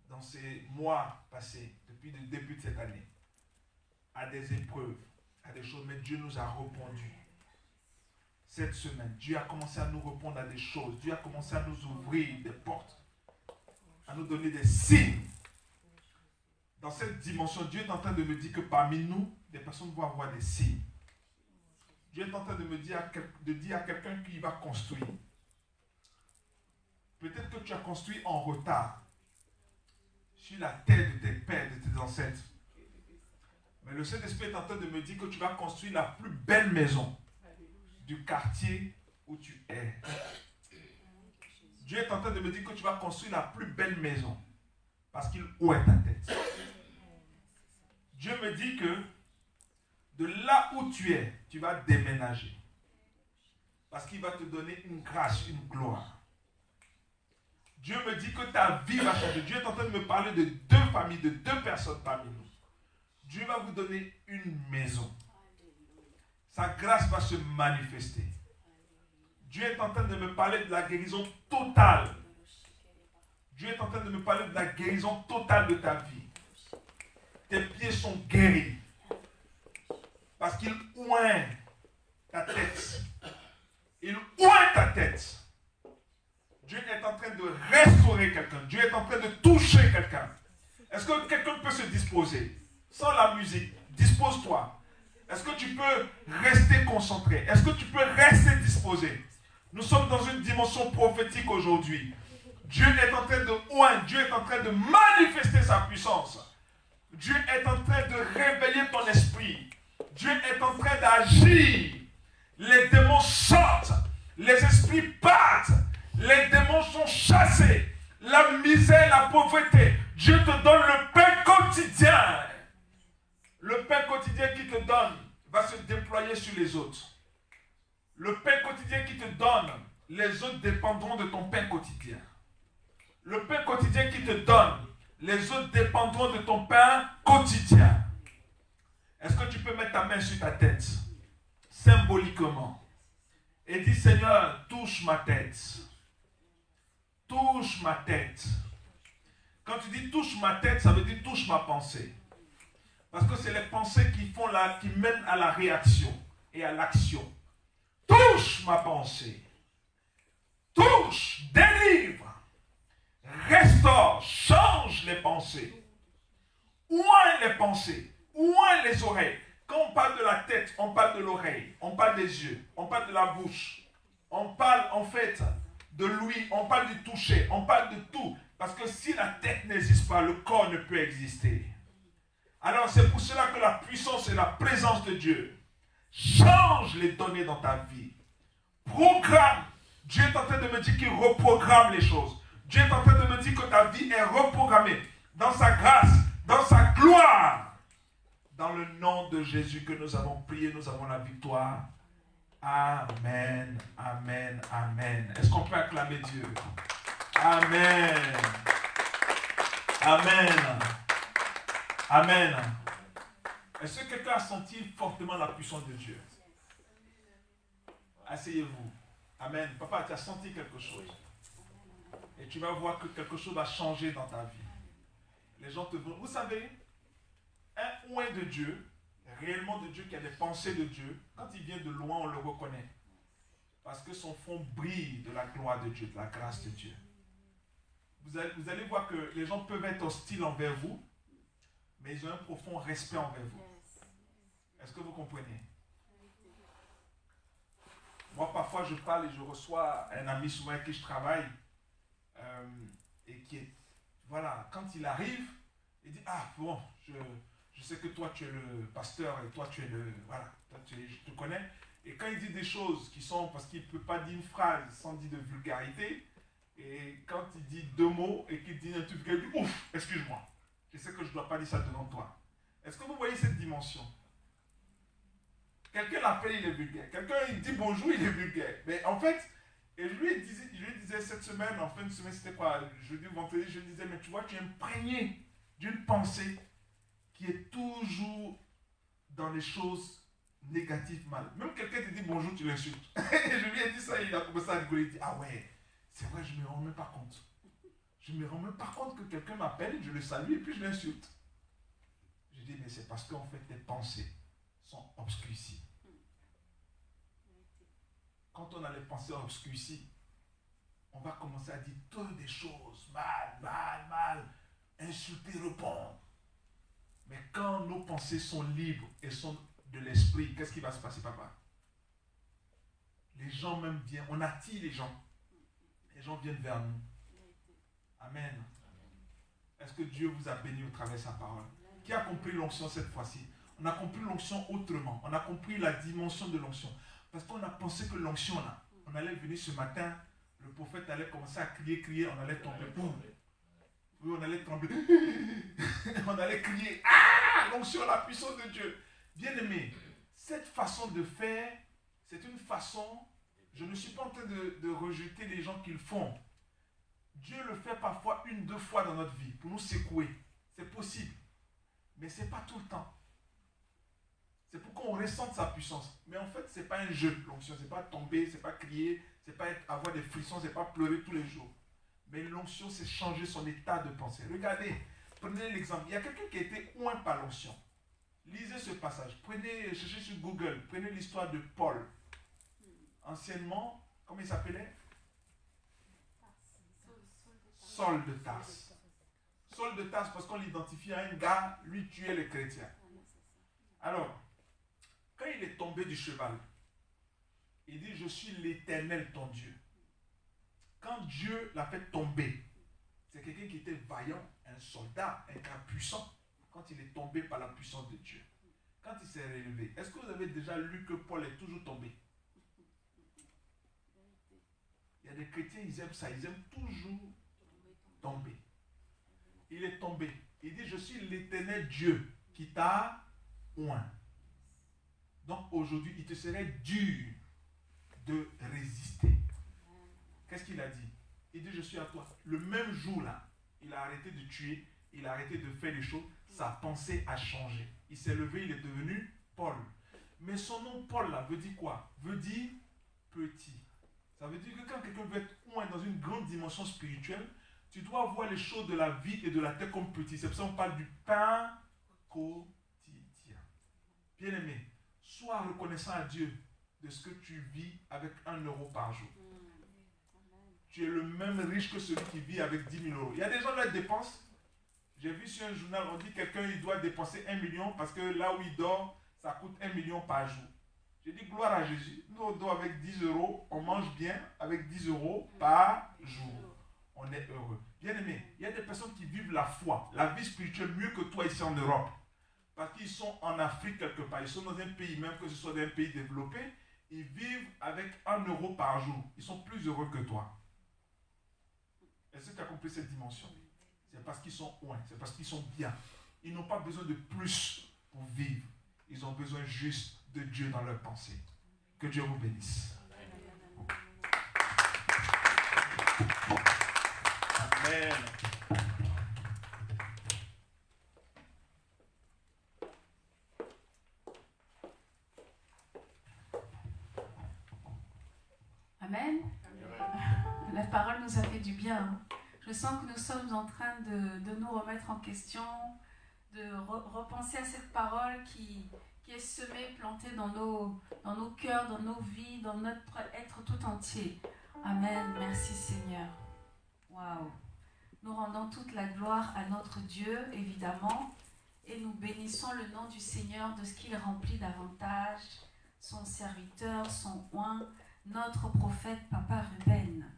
dans ces mois passés, depuis le début de cette année, à des épreuves, à des choses, mais Dieu nous a répondu. Cette semaine, Dieu a commencé à nous répondre à des choses. Dieu a commencé à nous ouvrir des portes, à nous donner des signes. Dans cette dimension, Dieu est en train de me dire que parmi nous, des personnes vont avoir des signes. Dieu est en train de me dire à quelqu'un qui va construire. Peut-être que tu as construit en retard sur la terre de tes pères, de tes ancêtres. Mais le Saint-Esprit est en train de me dire que tu vas construire la plus belle maison du quartier où tu es. Dieu est en train de me dire que tu vas construire la plus belle maison parce qu'il ouait ta tête. Dieu me dit que de là où tu es, tu vas déménager. Parce qu'il va te donner une grâce, une gloire. Dieu me dit que ta vie va changer. Dieu est en train de me parler de 2 familles, de 2 personnes parmi nous. Dieu va vous donner une maison. Sa grâce va se manifester. Dieu est en train de me parler de la guérison totale. Dieu est en train de me parler de la guérison totale de ta vie. Tes pieds sont guéris. Parce qu'il oint ta tête. Il oint ta tête. Dieu est en train de restaurer quelqu'un. Dieu est en train de toucher quelqu'un. Est-ce que quelqu'un peut se disposer? Sans la musique, dispose-toi. Est-ce que tu peux rester concentré? Est-ce que tu peux rester disposé? Nous sommes dans une dimension prophétique aujourd'hui. Dieu est en train de oindre. Dieu est en train de manifester sa puissance. Dieu est en train de réveiller ton esprit. Dieu est en train d'agir. Les démons sortent. Les esprits partent. Les démons sont chassés. La misère, la pauvreté. Dieu te donne le pain quotidien. Le pain quotidien qu'il te donne va se déployer sur les autres. Le pain quotidien qu'il te donne, les autres dépendront de ton pain quotidien. Le pain quotidien qu'il te donne, les autres dépendront de ton pain quotidien. Est-ce que tu peux mettre ta main sur ta tête, symboliquement, et dire, Seigneur, touche ma tête. Touche ma tête. Quand tu dis touche ma tête, ça veut dire touche ma pensée. Parce que c'est les pensées qui mènent à la réaction et à l'action. Touche ma pensée. Touche, délivre, restaure, change les pensées. Oint les pensées, oint les oreilles. Quand on parle de la tête, on parle de l'oreille, on parle des yeux, on parle de la bouche. On parle en fait de l'ouïe, on parle du toucher, on parle de tout. Parce que si la tête n'existe pas, le corps ne peut exister. Alors c'est pour cela que la puissance et la présence de Dieu change les données dans ta vie. Programme. Dieu est en train de me dire qu'il reprogramme les choses. Dieu est en train de me dire que ta vie est reprogrammée dans sa grâce, dans sa gloire. Dans le nom de Jésus que nous avons prié, nous avons la victoire. Amen, amen, amen. Est-ce qu'on peut acclamer Dieu? Amen. Amen. Amen. Est-ce que quelqu'un a senti fortement la puissance de Dieu? Asseyez-vous. Amen. Papa, tu as senti quelque chose. Et tu vas voir que quelque chose va changer dans ta vie. Les gens te vont... Vous savez, un oint de Dieu, réellement de Dieu, qui a des pensées de Dieu, quand il vient de loin, on le reconnaît. Parce que son front brille de la gloire de Dieu, de la grâce de Dieu. Vous allez voir que les gens peuvent être hostiles envers vous, mais ils ont un profond respect envers vous. Est-ce que vous comprenez? Moi, parfois, je parle et je reçois un ami souvent avec qui je travaille, et qui est, voilà, quand il arrive, il dit, ah bon, je sais que toi tu es le pasteur et toi tu es le, voilà, je te connais. Et quand il dit des choses qui sont, parce qu'il ne peut pas dire une phrase sans dire de vulgarité, et quand il dit 2 mots et qu'il dit un truc, il dit, ouf, excuse-moi, je sais que je ne dois pas dire ça devant toi. Est-ce que vous voyez cette dimension? Quelqu'un l'appelle, il est vulgaire. Quelqu'un il dit bonjour, il est vulgaire. Mais en fait, et je lui disais cette semaine, en fin de semaine, c'était quoi, jeudi ou vendredi, je lui disais, mais tu vois, tu es imprégné d'une pensée qui est toujours dans les choses négatif, mal. Même quelqu'un te dit bonjour, tu l'insultes. Et je lui ai dit ça, il a commencé à rigoler. Il dit, ah ouais, c'est vrai, je ne me rends même pas compte. Je ne me rends même pas compte que quelqu'un m'appelle, je le salue et puis je l'insulte. Je dis, mais c'est parce qu'en fait, tes pensées sont obscurcies. Quand on a les pensées obscurcies, on va commencer à dire toutes des choses, mal, insulter, répondre. Mais quand nos pensées sont libres et sont de l'esprit, qu'est-ce qui va se passer, papa? Les gens même viennent, on attire les gens. Les gens viennent vers nous. Amen. Est-ce que Dieu vous a béni au travers de sa parole? Qui a compris l'onction cette fois-ci? On a compris l'onction autrement. On a compris la dimension de l'onction. Parce qu'on a pensé que l'onction, là, on allait venir ce matin, le prophète allait commencer à crier, on allait tomber. Oui, on allait trembler. On allait crier. Ah, l'onction, la puissance de Dieu. Bien-aimé, cette façon de faire, c'est une façon, je ne suis pas en train de rejeter les gens qui le font. Dieu le fait parfois 1-2 fois dans notre vie pour nous secouer. C'est possible. Mais ce n'est pas tout le temps. C'est pour qu'on ressente sa puissance. Mais en fait, ce n'est pas un jeu, l'onction. Ce n'est pas tomber, ce n'est pas crier, ce n'est pas avoir des frissons, ce n'est pas pleurer tous les jours. Mais l'onction, c'est changer son état de pensée. Regardez, prenez l'exemple. Il y a quelqu'un qui a été oint par l'onction. Lisez ce passage. Cherchez sur Google. Prenez l'histoire de Paul. Anciennement, comment il s'appelait? Saul de Tarse. Saul de Tarse, parce qu'on l'identifie à un gars, lui tuait les chrétiens. Alors, quand il est tombé du cheval, il dit, je suis l'Éternel ton Dieu. Quand Dieu l'a fait tomber, c'est quelqu'un qui était vaillant, un soldat, un gars puissant. Quand il est tombé par la puissance de Dieu. Quand il s'est relevé, est-ce que vous avez déjà lu que Paul est toujours tombé? Il y a des chrétiens, ils aiment ça, ils aiment toujours tomber. Il est tombé. Il dit, je suis l'Éternel Dieu qui t'a oint. Donc aujourd'hui, il te serait dur de résister. Qu'est-ce qu'il a dit? Il dit, je suis à toi. Le même jour-là, il a arrêté de tuer, il a arrêté de faire les choses, sa pensée a changé. Il s'est levé, il est devenu Paul. Mais son nom Paul là veut dire quoi? Veut dire petit. Ça veut dire que quand quelqu'un veut être oint dans une grande dimension spirituelle, tu dois voir les choses de la vie et de la terre comme petit. C'est pour ça qu'on parle du pain quotidien. Bien aimé, sois reconnaissant à Dieu de ce que tu vis avec 1 euro par jour. Tu es le même riche que celui qui vit avec 10 000 euros. Il y a des gens qui dépensent. J'ai vu sur un journal, on dit que quelqu'un il doit dépenser 1 million parce que là où il dort, ça coûte 1 million par jour. J'ai dit gloire à Jésus. Nous on dort avec 10 euros, on mange bien avec 10 euros par jour. On est heureux. Bien aimé, il y a des personnes qui vivent la foi, la vie spirituelle mieux que toi ici en Europe. Parce qu'ils sont en Afrique quelque part, ils sont dans un pays, même que ce soit dans un pays développé, ils vivent avec 1 euro par jour. Ils sont plus heureux que toi. Est-ce que tu as compris cette dimension? C'est parce qu'ils sont loin, c'est parce qu'ils sont bien. Ils n'ont pas besoin de plus pour vivre. Ils ont besoin juste de Dieu dans leur pensée. Que Dieu vous bénisse. Amen. Amen. La parole nous a fait du bien. Je sens que nous sommes en train de nous remettre en question, de repenser à cette parole qui est semée, plantée dans nos cœurs, dans nos vies, dans notre être tout entier. Amen. Merci Seigneur. Waouh. Nous rendons toute la gloire à notre Dieu, évidemment, et nous bénissons le nom du Seigneur de ce qu'il remplit davantage, son serviteur, son oint, notre prophète Papa Ruben.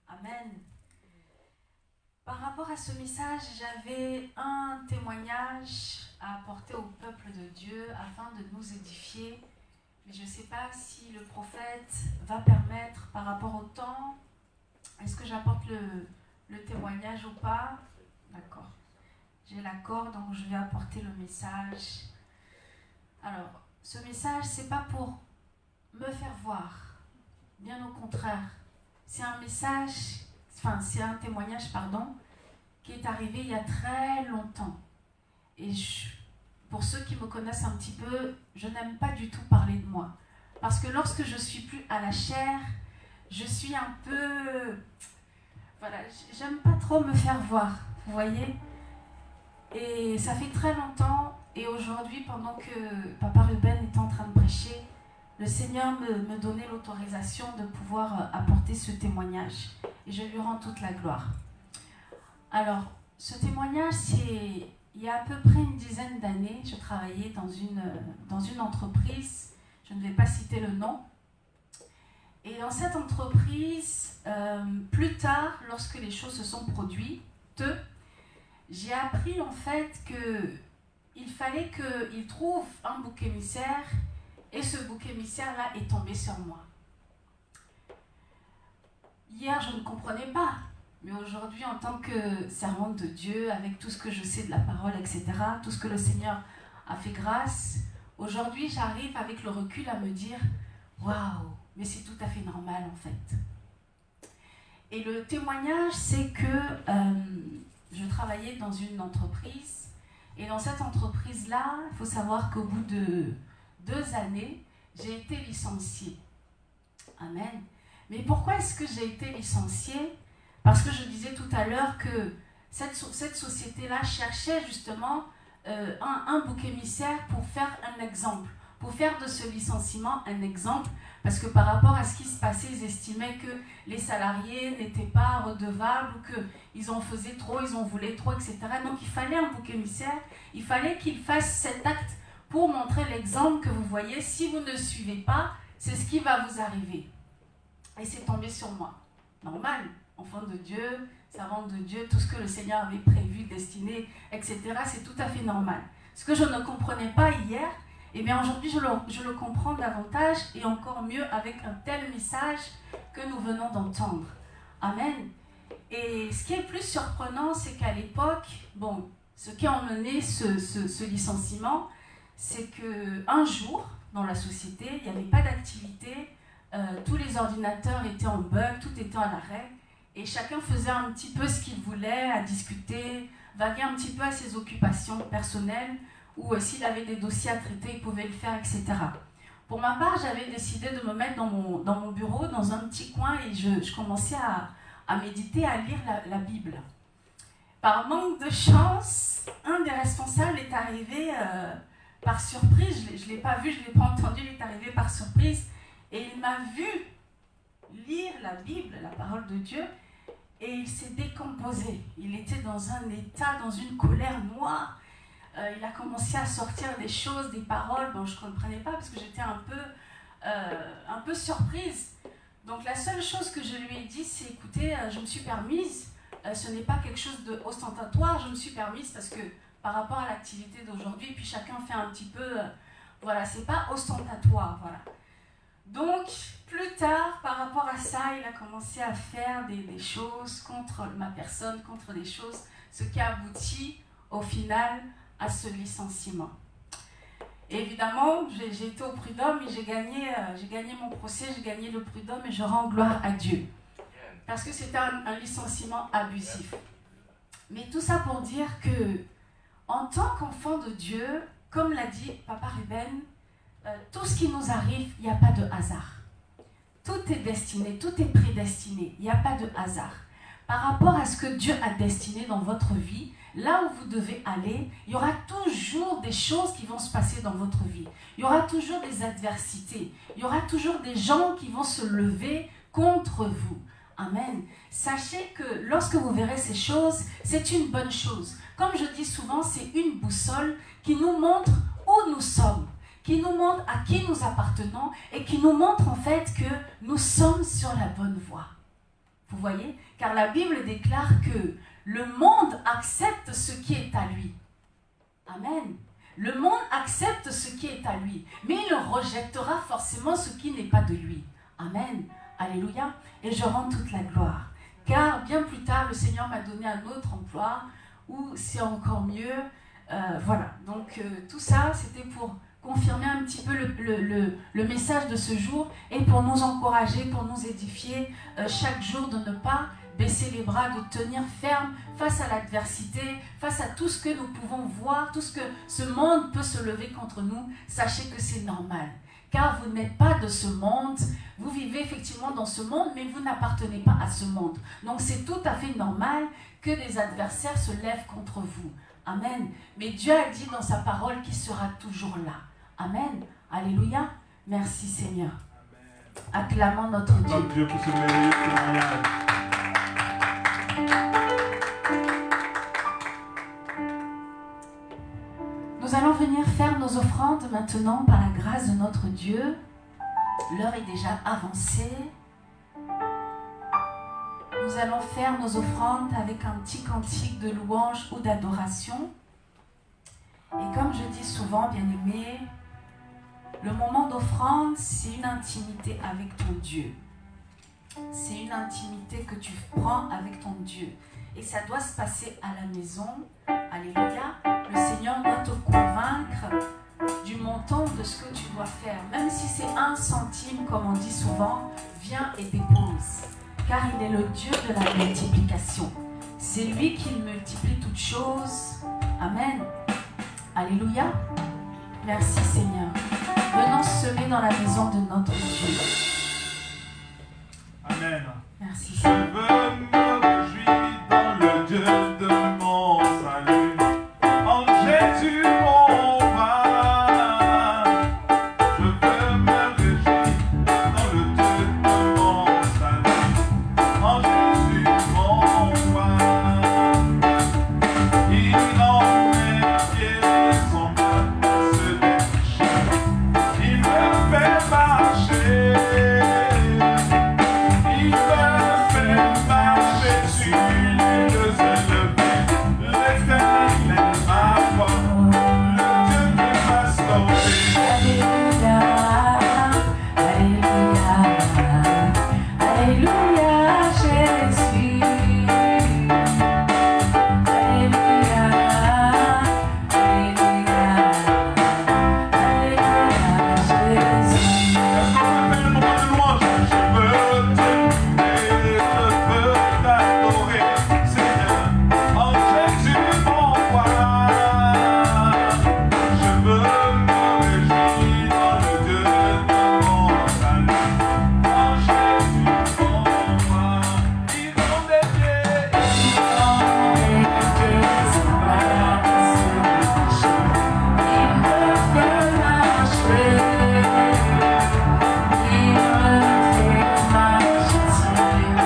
Amen. Par rapport à ce message, j'avais un témoignage à apporter au peuple de Dieu afin de nous édifier. Mais je ne sais pas si le prophète va permettre par rapport au temps. Est-ce que j'apporte le témoignage ou pas? D'accord. J'ai l'accord, donc je vais apporter le message. Alors, ce message, ce n'est pas pour me faire voir. Bien au contraire. C'est un message, c'est un témoignage, qui est arrivé il y a très longtemps. Et pour ceux qui me connaissent un petit peu, je n'aime pas du tout parler de moi. Parce que lorsque je suis plus à la chair, je suis un peu... Voilà, j'aime pas trop me faire voir, vous voyez. Et ça fait très longtemps, et aujourd'hui, pendant que Papa Ruben était en train de prêcher, le Seigneur me donnait l'autorisation de pouvoir apporter ce témoignage. Et je lui rends toute la gloire. Alors, ce témoignage, c'est... Il y a à peu près une dizaine d'années, je travaillais dans une entreprise, je ne vais pas citer le nom. Et dans cette entreprise, plus tard, lorsque les choses se sont produites, j'ai appris en fait qu'il fallait qu'il trouve un bouc émissaire, et ce bouc émissaire-là est tombé sur moi. Hier, je ne comprenais pas. Mais aujourd'hui, en tant que servante de Dieu, avec tout ce que je sais de la parole, etc., tout ce que le Seigneur a fait grâce, aujourd'hui, j'arrive avec le recul à me dire « Waouh, mais c'est tout à fait normal en fait ». Et le témoignage, c'est que je travaillais dans une entreprise, et dans cette entreprise-là, il faut savoir qu'au bout de 2 années, j'ai été licenciée. Amen. Mais pourquoi est-ce que j'ai été licenciée ? Parce que je disais tout à l'heure que cette société-là cherchait justement un bouc émissaire pour faire un exemple, pour faire de ce licenciement un exemple, parce que par rapport à ce qui se passait, ils estimaient que les salariés n'étaient pas redevables, qu'ils en faisaient trop, ils en voulaient trop, etc. Donc il fallait un bouc émissaire, il fallait qu'ils fassent cet acte pour montrer l'exemple que vous voyez, si vous ne suivez pas, c'est ce qui va vous arriver. Et c'est tombé sur moi. Normal. Enfant de Dieu, servante de Dieu, tout ce que le Seigneur avait prévu, destiné, etc., c'est tout à fait normal. Ce que je ne comprenais pas hier, eh bien aujourd'hui je le comprends davantage et encore mieux avec un tel message que nous venons d'entendre. Amen. Et ce qui est plus surprenant, c'est qu'à l'époque, bon, ce qui a emmené ce licenciement, c'est qu'un jour, dans la société, il n'y avait pas d'activité, tous les ordinateurs étaient en bug, tout était à l'arrêt. Et chacun faisait un petit peu ce qu'il voulait, à discuter, vaguer un petit peu à ses occupations personnelles, ou s'il avait des dossiers à traiter, il pouvait le faire, etc. Pour ma part, j'avais décidé de me mettre dans mon bureau, dans un petit coin, et je commençais à méditer, à lire la Bible. Par manque de chance, un des responsables est arrivé par surprise, je ne l'ai pas vu, je ne l'ai pas entendu, il est arrivé par surprise, et il m'a vu lire la Bible, la parole de Dieu, et il s'est décomposé. Il était dans un état, dans une colère noire. Il a commencé à sortir des choses, des paroles. Bon, je ne comprenais pas parce que j'étais un peu surprise. Donc la seule chose que je lui ai dit, c'est écoutez, je me suis permise, ce n'est pas quelque chose d'ostentatoire, je me suis permise parce que par rapport à l'activité d'aujourd'hui, puis chacun fait un petit peu, voilà, c'est pas ostentatoire, voilà. Donc, plus tard, par rapport à ça, il a commencé à faire des choses contre ma personne, contre des choses, ce qui a abouti au final à ce licenciement. Et évidemment, j'ai été au prud'homme et j'ai gagné mon procès, j'ai gagné le prud'homme et je rends gloire à Dieu. Parce que c'était un licenciement abusif. Mais tout ça pour dire que, en tant qu'enfant de Dieu, comme l'a dit Papa Ruben, tout ce qui nous arrive, il n'y a pas de hasard. Tout est destiné, tout est prédestiné. Il n'y a pas de hasard. Par rapport à ce que Dieu a destiné dans votre vie, là où vous devez aller, il y aura toujours des choses qui vont se passer dans votre vie. Il y aura toujours des adversités. Il y aura toujours des gens qui vont se lever contre vous. Amen. Sachez que lorsque vous verrez ces choses, c'est une bonne chose. Comme je dis souvent, c'est une boussole qui nous montre où nous sommes, qui nous montre à qui nous appartenons et qui nous montre en fait que nous sommes sur la bonne voie. Vous voyez ? Car la Bible déclare que le monde accepte ce qui est à lui. Amen. Le monde accepte ce qui est à lui, mais il rejettera forcément ce qui n'est pas de lui. Amen. Alléluia. Et je rends toute la gloire. Car bien plus tard, le Seigneur m'a donné un autre emploi où c'est encore mieux. Voilà. Donc tout ça, c'était pour confirmer un petit peu le message de ce jour et pour nous encourager, pour nous édifier chaque jour de ne pas baisser les bras, de tenir ferme face à l'adversité, face à tout ce que nous pouvons voir, tout ce que ce monde peut se lever contre nous. Sachez que c'est normal. Car vous n'êtes pas de ce monde, vous vivez effectivement dans ce monde, mais vous n'appartenez pas à ce monde. Donc c'est tout à fait normal que des adversaires se lèvent contre vous. Amen. Mais Dieu a dit dans sa parole qu'il sera toujours là. Amen. Alléluia. Merci Seigneur. Amen. Acclamons notre Dieu. Notre Dieu pour ce merveilleux témoignage. Nous allons venir faire nos offrandes maintenant par la grâce de notre Dieu. L'heure est déjà avancée. Nous allons faire nos offrandes avec un petit cantique de louange ou d'adoration. Et comme je dis souvent, bien-aimés, le moment d'offrande, c'est une intimité avec ton Dieu. C'est une intimité que tu prends avec ton Dieu. Et ça doit se passer à la maison. Alléluia. Le Seigneur doit te convaincre du montant de ce que tu dois faire. Même si c'est 1 centime, comme on dit souvent, viens et dépose. Car il est le Dieu de la multiplication. C'est lui qui multiplie toutes choses. Amen. Alléluia. Merci Seigneur. Venons semer dans la maison de notre Dieu. Amen. Merci Je Seigneur. veux me réjouir dans le Dieu de mon salut, en Jésus mon roi. Je veux me réjouir dans le Dieu de mon salut, en Jésus mon roi. Il en met pieds son peuple se déchire, il me fait marcher. Il me fait marcher sur les lieux élevés. L'Éternel est ma force, le Dieu qui m'a sauvé. Alléluia. Alléluia. Alléluia Jésus. Alléluia. Alléluia. Alléluia Jésus. Est-ce qu'on peut faire le moment de louange? Je veux t'écouter, je veux t'adorer, Seigneur, en Jésus mon roi. Je veux me réjouir dans le Dieu de mon salut, en Jésus mon roi. Ils ont des pieds, Dieu qui m'a sauvé. Dieu qui m'a élevé. Le Dieu qui m'a sauvé.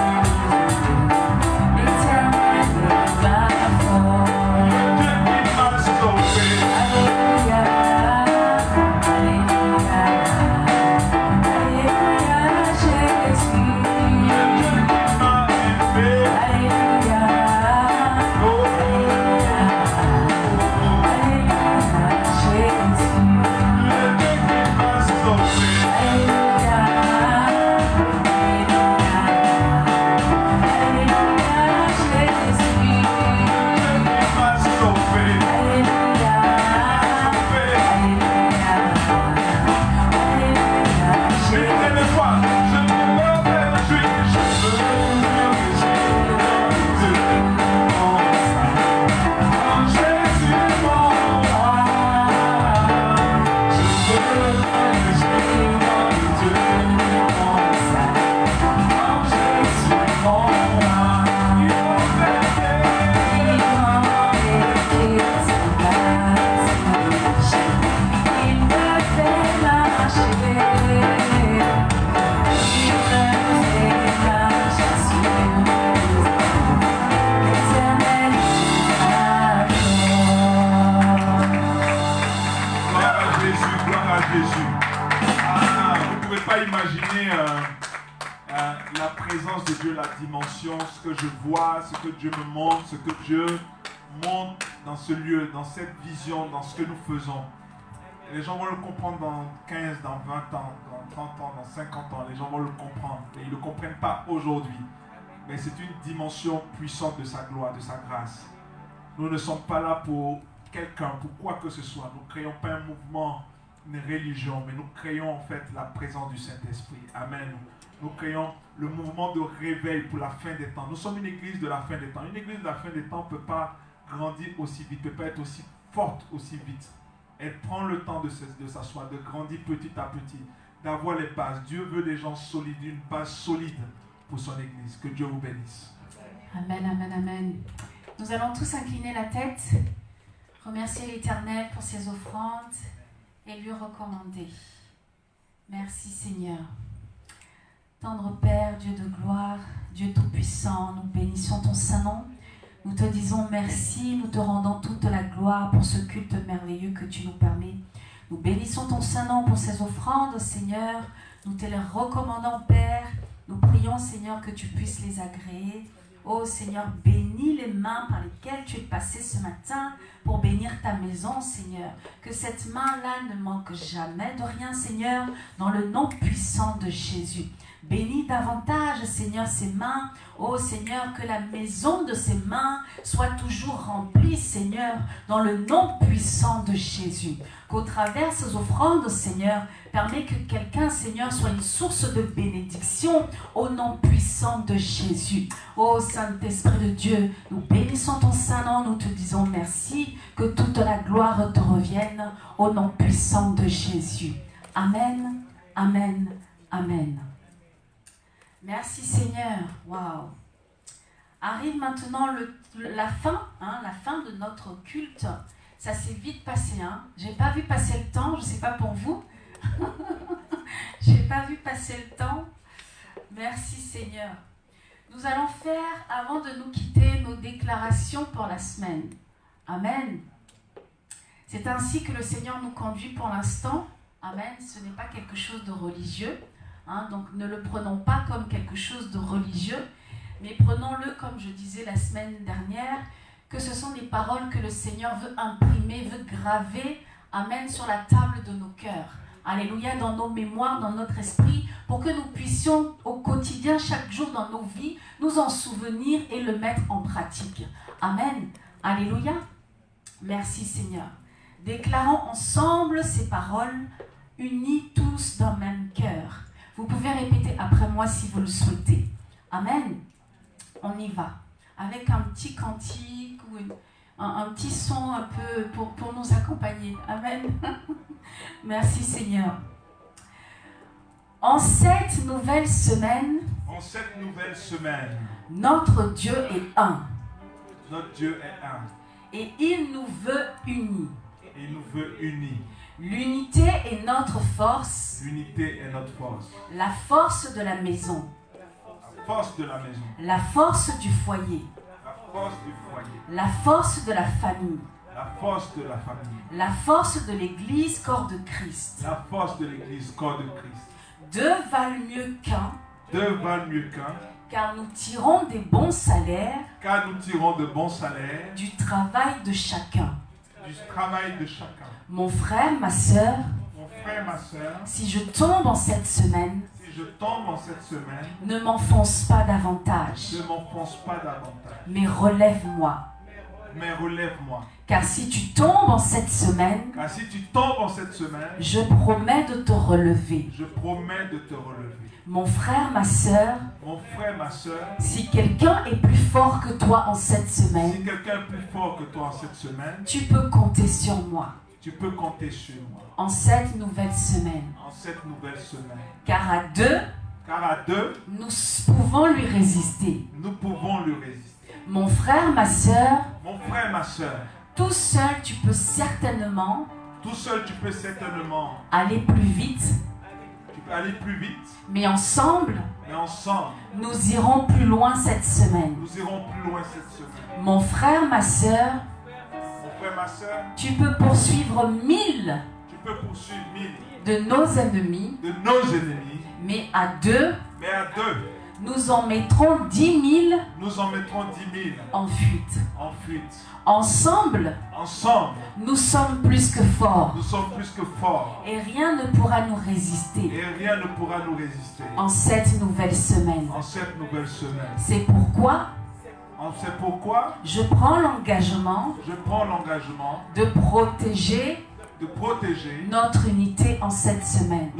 Dieu qui m'a sauvé. Chantez les fois, je me réjouis, je me réjouis dans le Dieu de mon salut, en Jésus mon roi. Je veux me réjouir dans le Dieu de mon salut, en Jésus mon roi. Il m'a fait Gloire à Jésus. Ah, vous ne pouvez pas imaginer la présence de Dieu, la dimension, ce que je vois, ce que Dieu me montre, ce que Dieu montre dans ce lieu, dans cette vision, dans ce que nous faisons. Et les gens vont le comprendre dans 15, dans 20 ans, dans 30 ans, dans 50 ans. Les gens vont le comprendre. Et ils ne le comprennent pas aujourd'hui. Mais c'est une dimension puissante de sa gloire, de sa grâce. Nous ne sommes pas là pour quelqu'un, pour quoi que ce soit. Nous ne créons pas un mouvement, une religion, mais nous créons en fait la présence du Saint-Esprit. Amen. Nous créons le mouvement de réveil pour la fin des temps. Nous sommes une église de la fin des temps. Une église de la fin des temps ne peut pas grandir aussi vite, ne peut pas être aussi forte aussi vite. Elle prend le temps de s'asseoir, de grandir petit à petit, d'avoir les bases. Dieu veut des gens solides, une base solide pour son église. Que Dieu vous bénisse. Amen, amen, amen. Nous allons tous incliner la tête, remercier l'Éternel pour ses offrandes et lui recommander. Merci Seigneur. Tendre Père, Dieu de gloire, Dieu Tout-Puissant, nous bénissons ton Saint-Nom. Nous te disons merci, nous te rendons toute la gloire pour ce culte merveilleux que tu nous permets. Nous bénissons ton Saint-Nom pour ces offrandes, Seigneur. Nous te les recommandons, Père. Nous prions, Seigneur, que tu puisses les agréer. Oh Seigneur, bénis les mains par lesquelles tu es passé ce matin pour bénir ta maison, Seigneur. Que cette main-là ne manque jamais de rien, Seigneur, dans le nom puissant de Jésus. Bénis davantage, Seigneur, ces mains. Oh Seigneur, que la maison de ces mains soit toujours remplie, Seigneur, dans le nom puissant de Jésus. Qu'au travers de ces offrandes, Seigneur, permets que quelqu'un, Seigneur, soit une source de bénédiction au nom puissant de Jésus. Oh Saint-Esprit de Dieu, nous bénissons ton Saint-Nom, nous te disons merci, que toute la gloire te revienne au nom puissant de Jésus. Amen, amen, amen. Merci Seigneur. Waouh. Arrive maintenant la fin de notre culte. Ça s'est vite passé. J'ai pas vu passer le temps. Je sais pas pour vous. J'ai pas vu passer le temps. Merci Seigneur. Nous allons faire, avant de nous quitter, nos déclarations pour la semaine. Amen. C'est ainsi que le Seigneur nous conduit pour l'instant. Amen. Ce n'est pas quelque chose de religieux. Donc ne le prenons pas comme quelque chose de religieux, mais prenons-le, comme je disais la semaine dernière, que ce sont des paroles que le Seigneur veut imprimer, veut graver, amen, sur la table de nos cœurs. Alléluia, dans nos mémoires, dans notre esprit, pour que nous puissions au quotidien, chaque jour dans nos vies, nous en souvenir et le mettre en pratique. Amen. Alléluia. Merci Seigneur. Déclarons ensemble ces paroles, unis tous d'un même cœur. Vous pouvez répéter après moi si vous le souhaitez. Amen. On y va. Avec un petit cantique ou un petit son un peu pour nous accompagner. Amen. Merci Seigneur. En cette nouvelle semaine, notre Dieu est un. Notre Dieu est un. Et il nous veut unis. Il nous veut unis. L'unité est notre force. L'unité est notre force. La force de la maison. La force de la maison. La force du foyer. La force du foyer. La force de la famille. La force de la famille. La force de l'Église, corps de Christ. La force de l'Église, corps de Christ. Deux valent mieux qu'un. Deux valent mieux qu'un. Car nous tirons des bons salaires. Car nous tirons de bons salaires. Du travail de chacun. Du travail de chacun. Mon frère, ma sœur, si je tombe en cette semaine, ne m'enfonce pas davantage. Mais relève-moi. Car si tu tombes en cette semaine, je promets de te relever. Mon frère, ma sœur, si quelqu'un est plus fort que toi en cette semaine, tu peux compter sur moi. Tu peux compter sur moi. En cette nouvelle semaine. Car à deux, nous pouvons lui résister. Mon frère, ma sœur, tout seul tu peux certainement aller plus vite. Mais ensemble, nous irons plus loin cette semaine. Mon frère, ma sœur, tu peux poursuivre 1000 de nos ennemis, mais à deux, nous en mettrons 10 000 en fuite. Ensemble, nous sommes plus que forts. Et rien ne pourra nous résister. En cette nouvelle semaine. C'est pourquoi je prends l'engagement de protéger notre unité en cette semaine.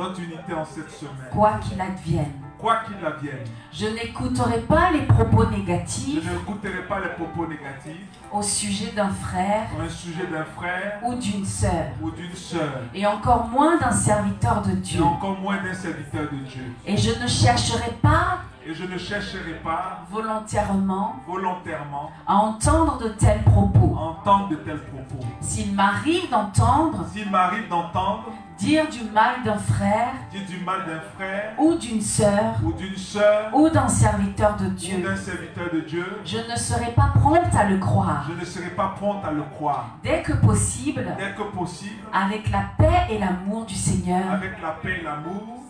Quoi qu'il advienne. quoi qu'il advienne, je n'écouterai pas les propos je négatifs n'écouterai pas les propos négatifs au sujet d'un frère sur un sujet d'un frère ou d'une sœur, ou d'une sœur, et encore moins d'un serviteur de et Dieu. encore moins d'un serviteur de Dieu. Et je ne chercherai pas Et je ne chercherai pas volontairement volontairement à entendre de tels propos. à entendre de tels propos. S'il m'arrive d'entendre S'il m'arrive d'entendre dire du mal d'un frère dire du mal d'un frère ou d'une sœur ou d'une sœur ou d'un serviteur de ou Dieu, d'un serviteur de Dieu, je ne serai pas prompte à le croire. je ne serai pas prompte à le croire. Dès que possible, Dès que possible, avec la paix et l'amour du Seigneur, avec la paix et l'amour,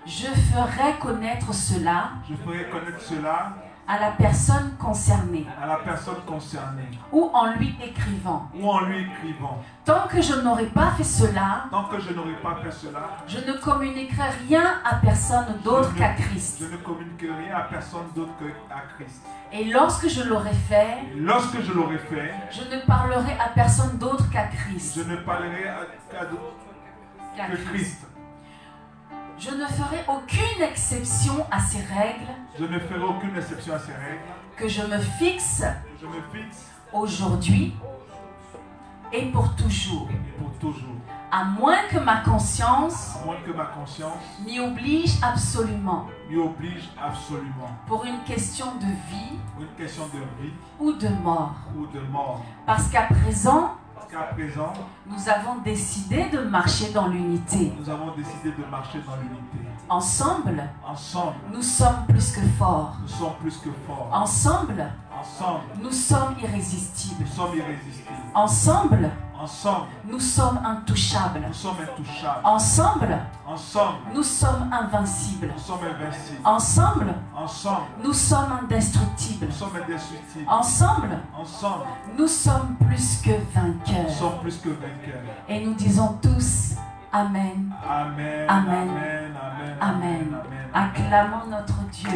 je ferai connaître cela je ferai connaître cela à la personne concernée à la personne concernée ou en lui écrivant. ou en lui écrivant. Tant que je n'aurai pas fait cela, Tant que je n'aurai pas fait cela, je ne communiquerai rien à personne d'autre qu'à Christ. je ne communiquerai rien à personne d'autre qu'à Christ. Et lorsque je l'aurai fait, Et lorsque je l'aurai fait, je ne parlerai à personne d'autre qu'à Christ. je ne parlerai qu'à d'autres Qu'à que Christ. Christ. Je ne ferai aucune exception à ces règles Je ne ferai aucune exception à ces règles. que je me fixe Je me fixe aujourd'hui et pour toujours, et pour toujours. à moins que ma conscience À moins que ma conscience m'y oblige absolument m'y oblige absolument. pour une question de vie Pour une question de vie ou de mort. ou de mort. Parce qu'à présent, Parce qu'à présent, nous avons décidé de marcher dans l'unité. nous avons décidé de marcher dans l'unité. Ensemble, Ensemble, nous sommes plus que forts. nous sommes plus que forts. Ensemble, Ensemble, nous sommes irrésistibles. nous sommes irrésistibles. Ensemble, Ensemble, nous sommes intouchables. nous sommes intouchables. Ensemble, Ensemble, nous sommes invincibles. nous sommes invincibles. Ensemble, Ensemble, nous sommes indestructibles. nous sommes indestructibles. Ensemble, Ensemble, nous sommes plus que nous vainqueurs. sommes plus que vainqueurs. Et nous disons tous Amen. Amen. Amen. Amen. Amen. Amen. Amen. Acclamons notre Dieu.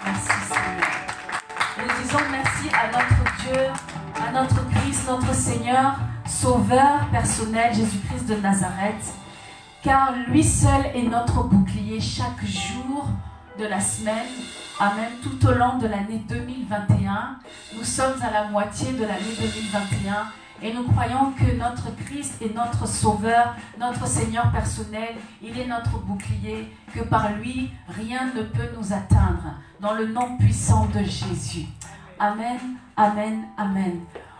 Merci Seigneur. Nous disons merci à notre Dieu, à notre Christ, notre Seigneur, Sauveur personnel, Jésus-Christ de Nazareth, car lui seul est notre bouclier chaque jour de la semaine. Amen. Tout au long de l'année 2021, nous sommes à la moitié de l'année 2021 et nous croyons que notre Christ est notre Sauveur, notre Seigneur personnel. Il est notre bouclier, que par lui, rien ne peut nous atteindre. Dans le nom puissant de Jésus. Amen, amen, amen.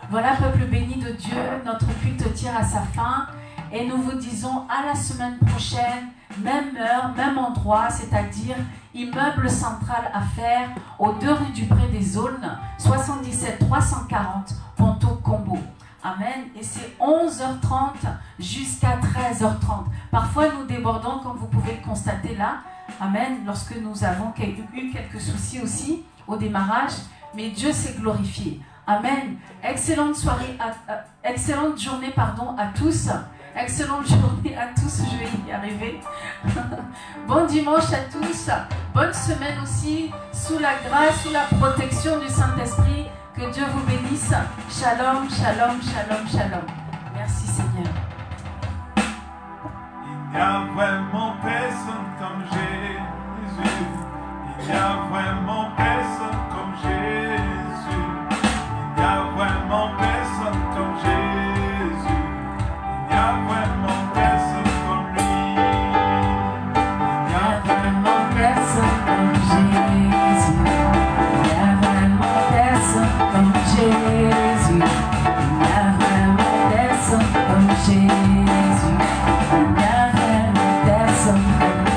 Voilà, peuple béni de Dieu, notre culte tire à sa fin et nous vous disons à la semaine prochaine, même heure, même endroit, c'est-à-dire immeuble central à faire aux 2 rue du Pré des Aulnes, 77 340 Ponto Combo. Amen. Et c'est 11h30 jusqu'à 13h30. Parfois, nous débordons, comme vous pouvez le constater là. Amen. Lorsque nous avons eu quelques soucis aussi au démarrage. Mais Dieu s'est glorifié. Amen. Excellente soirée, excellente journée à tous. Excellente journée à tous. Je vais y arriver. Bon dimanche à tous. Bonne semaine aussi. Sous la grâce, sous la protection du Saint-Esprit. Que Dieu vous bénisse. Shalom, shalom, shalom, shalom. Merci Seigneur. Il n'y a vraiment personne comme Jésus. Il n'y a vraiment personne comme Jésus. Il n'y a vraiment personne comme Jésus. Il n'y a vraiment personne comme lui. Il n'y a Vraiment personne comme Jésus. Il n'y a vraiment personne comme Jésus. Il n'y a vraiment personne comme Jésus. Il n'y a vraiment personne comme lui.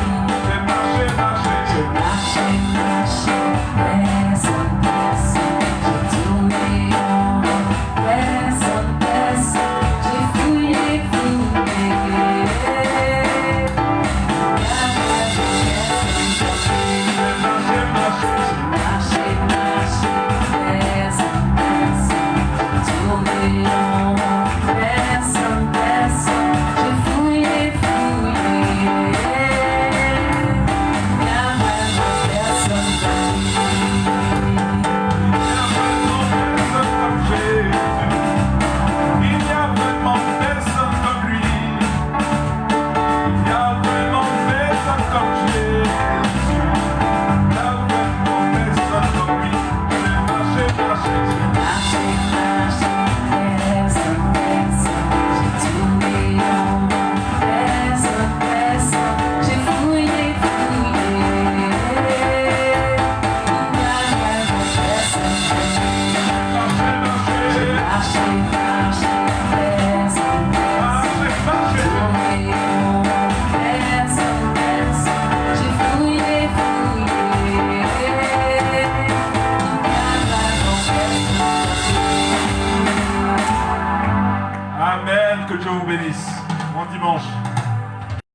J'ai marché, personne, personne. J'ai tourné en rond, personne, personne. J'ai fouillé, fouillé. Personne, personne, vous bénisse. Bon dimanche.